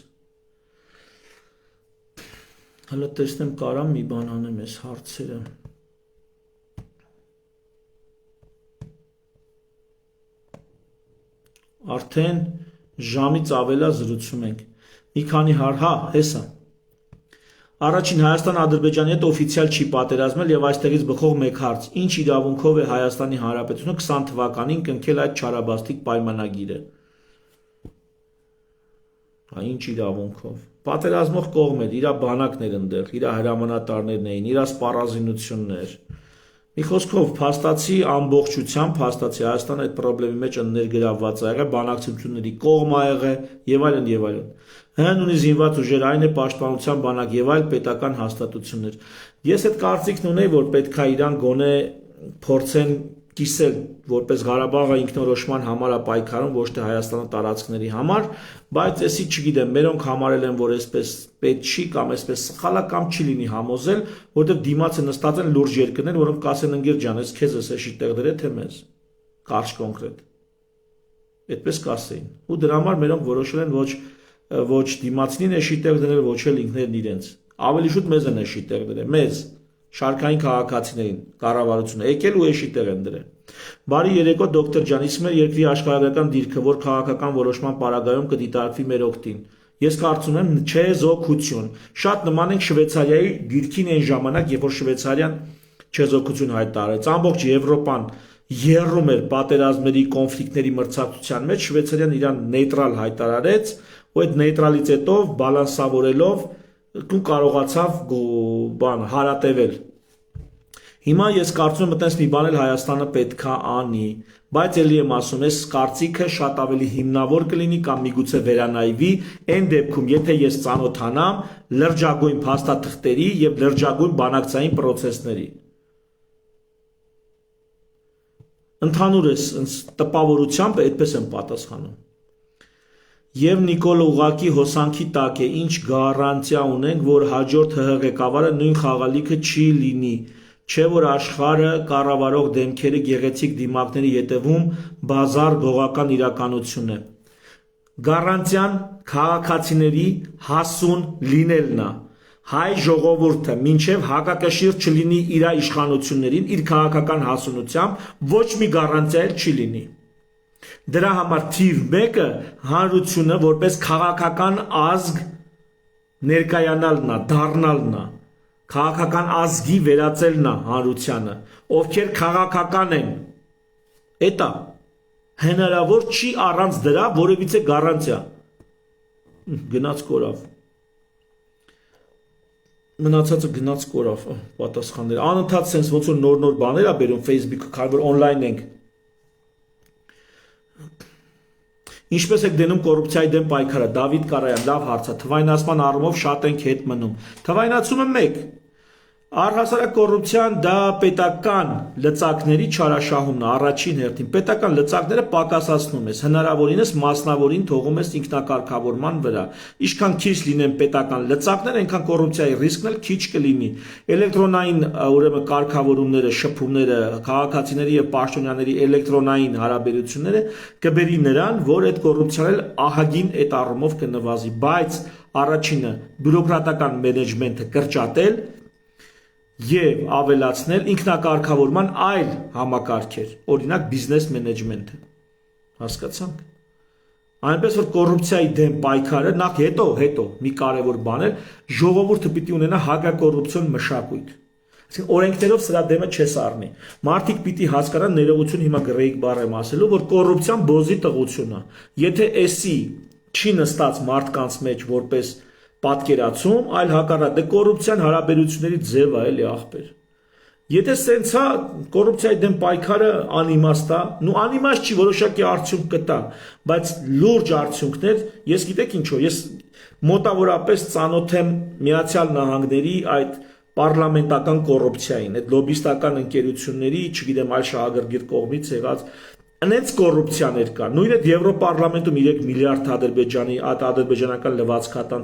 հələ տեսնեմ կարամ մի բան անեմ այս հարցերը։ Արդեն ժամից ավելա զրուցում ենք։ Մի քանի հա, հեսա։ Առաջին Հայաստան Ադրբեջանի հետ օֆիցիալ չի պատերազմել եւ այստեղից բխող մեկ հարց. ինչ իրավունքով է Հայաստանի Հանրապետությունը 20 թվականին կնքել այդ չարաբաստիկ պայմանագիրը։ Հա, ինչ իրավունքով։ Պատերազմող կողմեր, իր բանակներ ընդեղ, իր հրամանատարներն էին, իր սպառազինություններ։ Մի խոսքով փաստացի ամբողջությամբ փաստացի Հայաստանը այդ խնդրի մեջ ներգրավված է եղել, բանակցությունների կողմ է եղել եւ այլն եւ այլն։ Հեն ունի զինված ուժեր, այն է պաշտպանության բանակ եւ այլ պետական հաստատություններ։ Ես այդ կարծիքն ունեի, որ պետք է իրան գոնե փորձեն կիսել, որպես Ղարաբաղը ինքնորոշման համար է պայքարում, ոչ թե Հայաստանի տարածքների համար, բայց էսի չգիտեմ, մերոնք համարել են, որ այսպես պետք չի կամ այսպես սխալ է կամ չի լինի համոզել, որովհետև դիմացը նստած են լուրջ երկրներ, որոնք կասեն ընկեր ջան, այս քեզ էսի տեղ դրե թե մեզ, կարճ կոնկրետ։ Այդպես կասեին։ Ու դրա համար մերոնք որոշել են ոչ դիմացին էշի տեղ դնել, ոչ էլ ինքներն իրենց։ Ավելի շուտ մեզ են էշի տեղ դրել, մեզ շարքային քաղաքացիներին, կառավարությունը եկել ու էշի տեղ են դրել։ Բարի երեկո դոկտոր ջան, իսկ մեր երկրի աշխարհագրական դիրքը, որ քաղաքական որոշման պարագայում կդիտարկվի մեր օգտին։ Ես կարծում եմ չեզոքություն։ Շատ նման ենք Շվեյցարիայի դիրքին այն ժամանակ, երբ որ Շվեյցարիան չեզոքություն հայտարարեց։ Ամբողջ Եվրոպան եռում էր պատերազմների, կոնֆլիկտների մրցակցության մեջ, Շվեյցարիան իրան նեյտրալ հայտարարեց, ու այդ նեյտրալիտետով բալանսավորելով ու կարողացավ հարատևել։ Հիմա ես կարծում եմ այտենց մի բան էլ Հայաստանը պետքա անի, բայց ելի եմ ասում, այս կարծիքը շատ ավելի հիմնավոր կլինի կամ միգուցե վերանայվի այն դեպքում, եթե ես ծանոթանամ լրջագույն փաստաթղթերի եւ լրջագույն բանակցային պրոցեսների։ Ընդհանուր տպավորությամբ այդպես եմ պատասխանում։ Եվ Նիկոլ ուղակի հոսանքի տակ է, ինչ գարանտիա ունենք, որ հաջորդ ՀՀ ղեկավարը նույն խաղալիքը չի լինի, չէ որ աշխարհը կառավարող դեմքերի գեղեցիկ դիմակների ետևում բազար գողական իրականություն է։ Գարանտիան քաղաքացիների հասուն լինելն է։ Հայ ժողովուրդը մինչև հակակշիռ չլինի իր իշխանություններին, իր քաղաքական հասունությամբ ոչ մի գարանտիա էլ չի լինի։ Դրա համար թիվ 1-ը հանրությունը որպես քաղաքական ազգ ներկայանալն է, դառնալն է, քաղաքական ազգի վերածելն է հանրությանը, ովքեր քաղաքական են, էտա հնարավոր չի առանց դրա որևիցե գարանտիա։ Գնաց կորավ։ Մնացածը գնաց կորավ, պատասխաններ։ Անընդհատ sense ոնց որ նոր բաներ ա բերում Facebook-ը, քանի որ on-line ենք։ Ինչպես եք դնում կոռուպցիայի դեմ պայքարը, Դավիթ Կարայան, լավ հարց է, թվայնացման առումով շատ ենք հետ մնում։ Թվայնացումը 1, առհասարակ կոռուպցիան դա պետական լծակների չարաշահումն է, առաջին հերթին, պետական լծակները պակասացնում ես, հնարավորինս մասնավորին թողում ես ինքնակարգավորման վրա, ինչքան քիչ լինեն պետական լծակներ, այնքան կոռուպցիայի ռիսկն էլ քիչ կլինի, էլեկտրոնային ուրեմն կարգավորումները, շփումները, քաղաքացիների եւ պաշտոնյաների էլեկտրոնային հարաբերությունները կբերի նրան, որ այդ կոռուպցիան էլ ահագին այդ առումով կնվազի, բայց առաջինը բյուրոկրատական մենեջմենթը կրճատել եւ ավելացնել ինքնակարգավորման այլ համակարգեր, օրինակ բիզնես մենեջմենթը։ Հասկացանք։ Այնպես որ կոռուպցիայի դեմ պայքարը նախ հետո մի կարևոր բան է, ժողովուրդը պիտի ունենա հակակոռուպցիոն մշակույթ։ Այսինքն օրենքներով սրա դեմը չես առնի։ Մարդիկ պիտի հասկանան ներողություն հիմա գրեիք բառ եմ ասելու, որ կոռուպցիան բոզի տղություն է։ Եթե էսի չի նստած մարդկանց մեջ որպես պատկերացում, այլ հակառակ, դե կոռուպցիան հարաբերությունների ձև է, էլի ախպեր։ Եթե սենցա կոռուպցիայի դեմ պայքարը անիմաստ է, անիմաստ չի, որոշակի արդյունք կտա, բայց լուրջ արդյունքներ, ես գիտեք ինչու, ես մոտավորապես ծանոթ եմ Միացյալ Նահանգների այդ պարլամենտական կոռուպցիային, այդ լոբիստական ընկերությունների, չգիտեմ, այլ շահագրգիռ կողմից եղած Անենց կոռուպցիաներ կա։ Նույն այդ Եվրոպարլամենտում 3 միլիարդ ադրբեջանական լվացքատան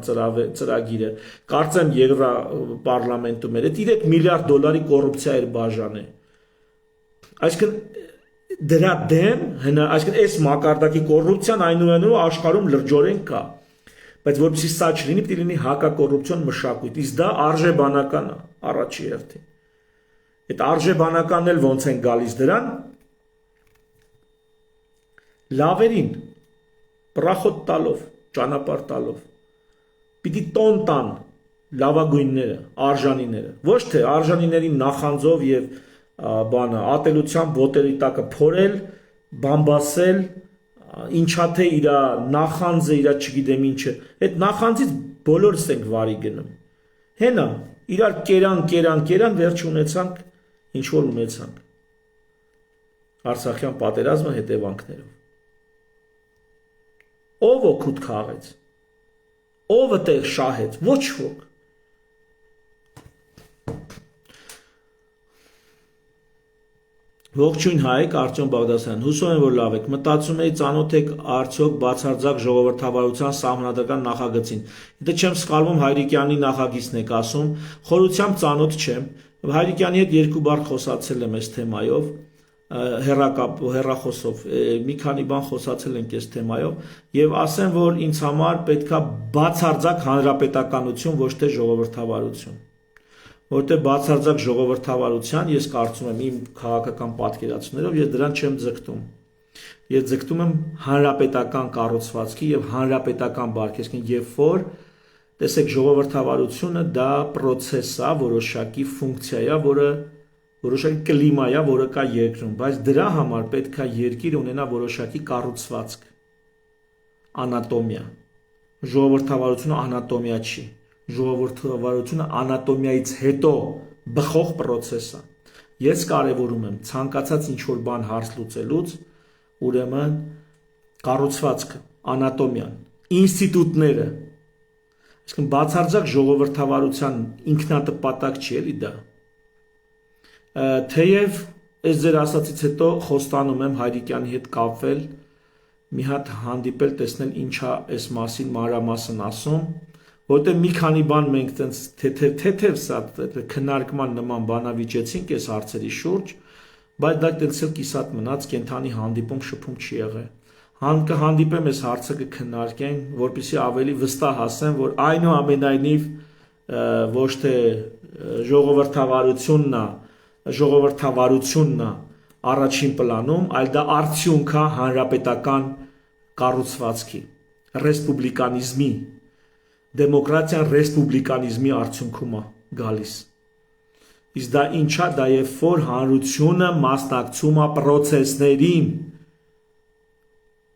ծրագիրը, կարծեմ Եվրոպարլամենտում էր, այդ 3 միլիարդ դոլարի կոռուպցիա էր բաժանել։ Այսինքն դրա դեմ, այսինքն այս մակարդակի կոռուպցիան այնուամենայնիվ աշխարհում լրջորեն կա։ Բայց որպեսզի սա չլինի, պիտի լինի հակակոռուպցիոն մշակույթ, իսկ դա արժեբանական է, առաջի հերթին։ Այդ արժեբանականն էլ ոնց են գալիս դրան լավերին պրախոտ տալով, ճանապարհ տալով, պիտի տոն տան լավագույնները, արժանիները, ոչ թե արժանիներին նախանձով եւ ատելությամբ ոտերի տակը փորել, բամբասել, ինչա թե իր նախանձը, իր չգիտեմ ինչը, այդ նախանձից բոլորս ենք վարի գնում։ Հենա, իրար կերան, վերջ ունեցանք, ինչ որ ունեցանք։ Արցախյան պատերազմը հետևանքներով։ Ով օգուտ քաղեց, ով այդտեղ շահեց, ոչ ոք։ Ողջույն Հայկ, Արտյոմ Բաղդասարյան, հուսով եմ, որ լավ եք, մտածում էի ծանոթ եք արդյոք բացարձակ ժողովրդավարության սահմանադրական նախագծին։ Եթե չեմ սխալվում, Հայրիկյանի նախագիծն եք ասում, խորությամբ ծանոթ չեմ, Հայրիկյանի հետ երկու բառ խոսացել եմ այս թեմայով, հեռախոսով, մի քանի բան խոսացել ենք այս թեմայով եւ ասեմ, որ ինձ համար պետքա բացարձակ հանրապետականություն, ոչ թե ժողովրդավարություն։ Որտեղ բացարձակ ժողովրդավարության ես կարծում եմ իմ քաղաքական պատկերացումներով ես դրան չեմ ձգտում։ Ես ձգտում եմ հանրապետական կառուցվածքի եւ հանրապետական բարքեսքին, երբ որ տեսեք ժողովրդավարությունը դա process է, որոշակի ֆունկցիա է, որը որոշակի կլիմա է, որը կա երկրում, բայց դրա համար պետք է երկիրը ունենա որոշակի կառուցվածք, անատոմիա։ Ժողովրդավարությունը անատոմիա չի։ Ժողովրդավարությունը անատոմիայից հետո բխող process է։ Ես կարևորում եմ ցանկացած ինչ-որ բան հարց լուծելուց, ուրեմն կառուցվածքը, անատոմիան, ինստիտուտները, այսինքն բացարձակ ժողովրդավարության ինքնատպատակ չի էլի դա։ Թեև այս ձեր ասացից հետո խոստանում եմ Հայրիկյանի հետ կապվել, մի հատ հանդիպել, տեսնել ինչա այս մասին մանրամասն ասում, որտեղ մի քանի բան մենք տենց թեթև սա քննարկման նման բանավիճեցինք այս հարցերի շուրջ, բայց դա տենց էլ կիսատ մնաց, կենթանի հանդիպում շփում չի եղել։ Կհանդիպեմ այս հարցը կքննարկենք, որպեսզի ավելի վստահ ասեմ, որ այնուամենայնիվ ոչ թե ժողովրդավարությունն է առաջին պլանում, այլ դա արդյունք է հանրապետական կառուցվածքի, ռեսպուբլիկանիզմի, դեմոկրատիան ռեսպուբլիկանիզմի արդյունքում է գալիս։ Իսկ դա ինչ է, դա երբ որ հանրությունը մասնակցում է պրոցեսներին,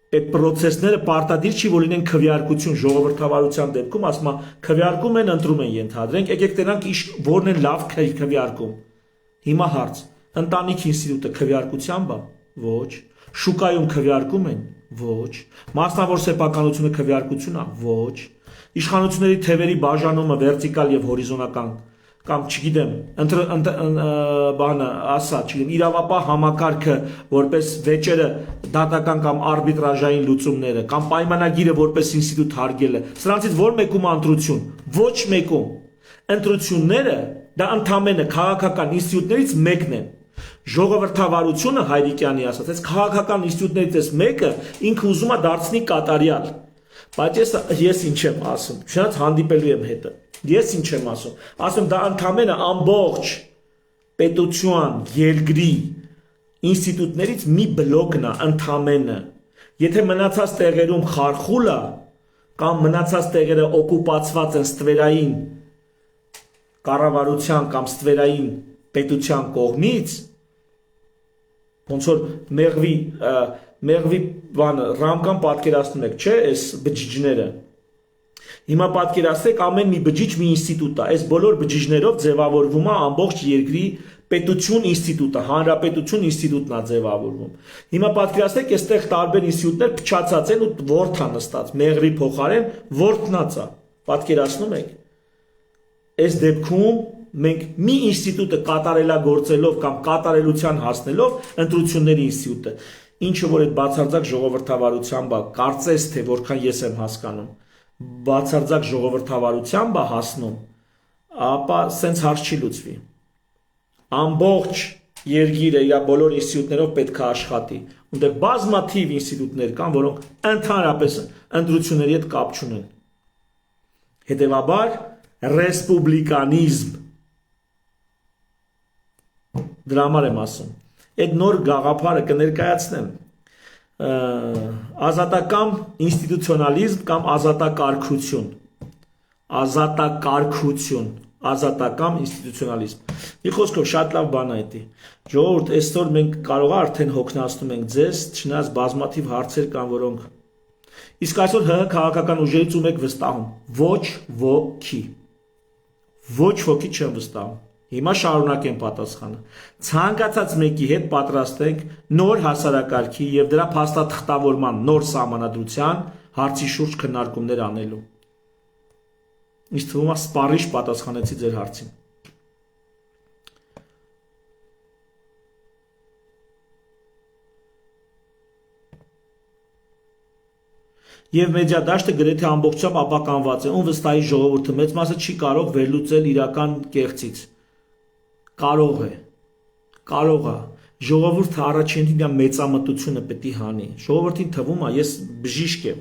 այդ պրոցեսները պարտադիր չի, որ լինեն քվեարկություն ժողովրդավարության դեպքում, ասում է քվեարկում են, ընտրում են ենթադրենք, եկեք տենանք որն է լավ քվեարկում։ Հիմա հարց, ընտանիք ինստիտուտը քվեարկությամբ է, ոչ, շուկայում քվեարկում են, ոչ, մասնավոր սեփականությունը քվեարկություն է, ոչ, իշխանությունների թևերի բաժանումը վերտիկալ եւ հորիզոնական կամ չգիտեմ, բանը ասա, չգիտեմ, իրավապահ համակարգը որպես վեճերը դատական կամ արբիտրաժային լուծումները կամ պայմանագիրը որպես ինստիտուտ հարգելը, սրանցից որ մեկում ընտրություն, ոչ մեկում։ Ընտրությունները դա ընդամենը քաղաքական ինստիտուտներից մեկն են։ Ժողովրդավարությունը Հայրիկյանի ասած, այս քաղաքական ինստիտուտներից այս մեկը ինքը ուզում է դարձնի կատարյալ։ Բայց ես ինչ եմ ասում, չնայած հանդիպելու եմ հետը։ Ես ինչ եմ ասում։ Ասում դա ընդամենը ամբողջ պետության, երկրի ինստիտուտներից մի բլոկն է ընդամենը։ Եթե մնացած տեղերում խարխուլ է, կամ մնացած տեղերը օկուպացված են ստվերային կառավարության կամ ստվերային պետության կողմից, ոնց որ մեղվի բանը ռամկան պատկերացնում եք, չէ, այս բջիջները։ Հիմա պատկերացրեք ամեն մի բջիջ մի ինստիտուտ է, այս բոլոր բջիջներով ձևավորվում է ամբողջ երկրի պետություն ինստիտուտը, հանրապետություն ինստիտուտն է ձևավորվում։ Հիմա պատկերացրեք, այստեղ տարբեր ինստիտուտներ փչացած են ու ворթ է նստած, մեղրի փոխարեն ворթնաց է։ Պատկերացնում եք։ Այս դեպքում մենք մի ինստիտուտը կատարելագործելով կամ կատարելության հասնելով ընտրությունների ինստիտուտը, ինչը որ այդ բացարձակ ժողովրդավարությամբ է, կարծես թե որքան ես եմ հասկանում, բացարձակ ժողովրդավարությամբ է հասնում, ապա սենց հարց չի լուծվի։ Ամբողջ երկիրը իր բոլոր ինստիտուտներով պետք է աշխատի։ Ունդեղ բազմաթիվ ինստիտուտներ կան, որոնք ընդհանրապես ընտրությունների հետ կապ չունեն։ Հետևաբար ռեսպուբլիկանիզմ, դրա համար եմ ասում, այդ նոր գաղափարը կներկայացնեմ, ազատական ինստիտուցիոնալիզմ կամ ազատակարգություն, ազատական ինստիտուցիոնալիզմ։ Մի խոսքով շատ լավ բան է դա։ Ժողովուրդ, այսօր մենք կարող է արդեն հոգնածնում ենք ձեզ, չնայած բազմաթիվ հարցեր կան, որոնք իսկ այսօր ՀՀ քաղաքական ուժերից ում եք վստահում։ Ոչ ոքի չեմ վստահում։ Հիմա շարունակեմ պատասխանը։ Ցանկացած մեկի հետ պատրաստ ենք նոր հասարակարգի եւ դրա փաստաթղթավորման նոր սահմանադրության հարցի շուրջ քննարկումներ անելու։ Ինձ թվում է սպառիչ պատասխանեցի ձեր հարցին։ Եվ մեդիա դաշտը գրեթե ամբողջությամբ ապականված է, ում վստահի ժողովուրդը մեծ մասը չի կարող վերլուծել իրական կեղծից։ Կարող է։ Ժողովուրդը առաջին իր մեծամտությունը պետք է հանի։ Ժողովրդին թվում է, ես բժիշկ եմ,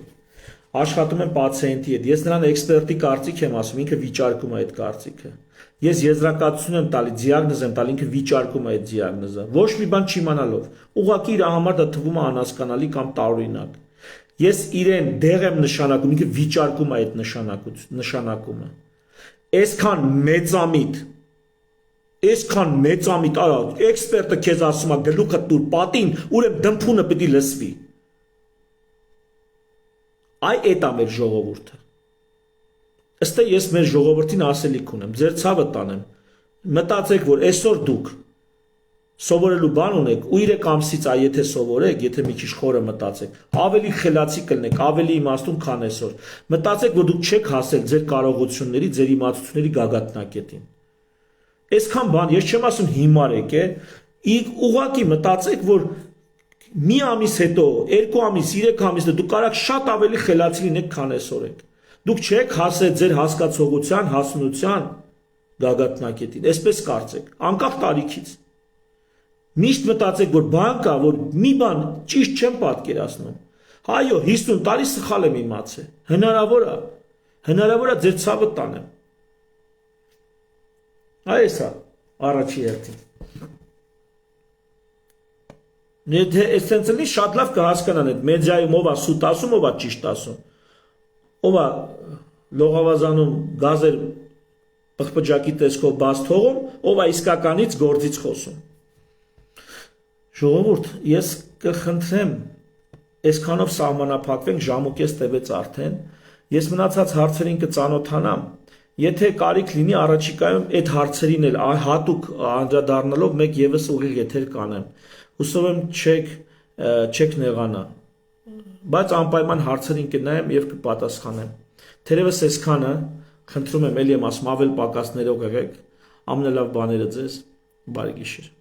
աշխատում եմ պացիենտի հետ, ես նրան էքսպերտի կարծիք եմ ասում, ինքը վիճարկում է այդ կարծիքը։ Ես եզրակացություն եմ տալի, դիագնոզ եմ տալի, ինքը վիճարկում է այդ դիագնոզը։ Ոչ մի բան չիմանալով։ Ուղղակի իր համար դա թվում է անհասկանալի կամ տարօրինակ։ Ես իրեն դեղ եմ նշանակում, ինքը վիճարկում է այդ նշանակումը։ Այսքան մեծամիտ, արա, էքսպերտը քեզ ասում է գլուխը տուր պատին, ուրեմն դմփունը պիտի լսվի։ Այ էդ է մեր ժողովուրդը։ Ըստ ես մեր ժողովրդին ասելիք ունեմ, ձեր ցավը տանեմ։ Մտածեք, որ այսօր դուք սովորելու բան ունեք ու 3 ամսից եթե սովորեք, եթե մի քիչ խորը մտածեք, ավելի խելացի կլինեք, ավելի իմաստուն, քան այսօր։ Մտածեք, որ դուք չեք հասել ձեր կարողությունների, ձեր իմացությունների գագաթնակետին։ Այսքան բան, ես չեմ ասում հիմար եք, ուղղակի մտածեք, որ մի ամիս հետո, 2 ամիս, 3 ամիս դուք կարաք շատ ավելի խելացի լինեք, քան այսօր եք։ Դուք չեք հասել ձեր հասկացողության, հասունության գագաթնակետին, այսպես կարծեք, անկախ տարիքից։ Միշտ մտածեք, որ բան կա, որ մի բան ճիշտ չեմ պատկերացնում։ Այո, 50 տարի սխալ եմ իմացել։ Հնարավոր է ձեր ցավը տանեմ։ Այս է առաջի հերթին։ Եթե այսպես լինի, շատ լավ կհասկանան այդ մեդիայում ով է սուտ ասում, ով է ճիշտ ասում։ Ով է լողավազանում գազեր պղպջակի տեսքով բաց թողում, ով է իսկականից գործից խոսում։ Ժողովուրդ, ես կխնդրեմ, այսքանով սահմանափակվենք, ժամուկես տևեց արդեն, ես մնացած հարցերին կծանոթանամ, եթե կարիք լինի առաջիկայում այդ հարցերին էլ հատուկ անդրադառնալով մեկ ևս ուղիղ եթեր կանեմ, հուսով եմ չեք նեղանա, բայց անպայման հարցերին կնայեմ և կպատասխանեմ, թերևս այսքանը, խնդրում եմ, էլի եմ ասում, ավել պակասներով եղեք, ամենալավ բաները ձեզ, բարի գիշեր։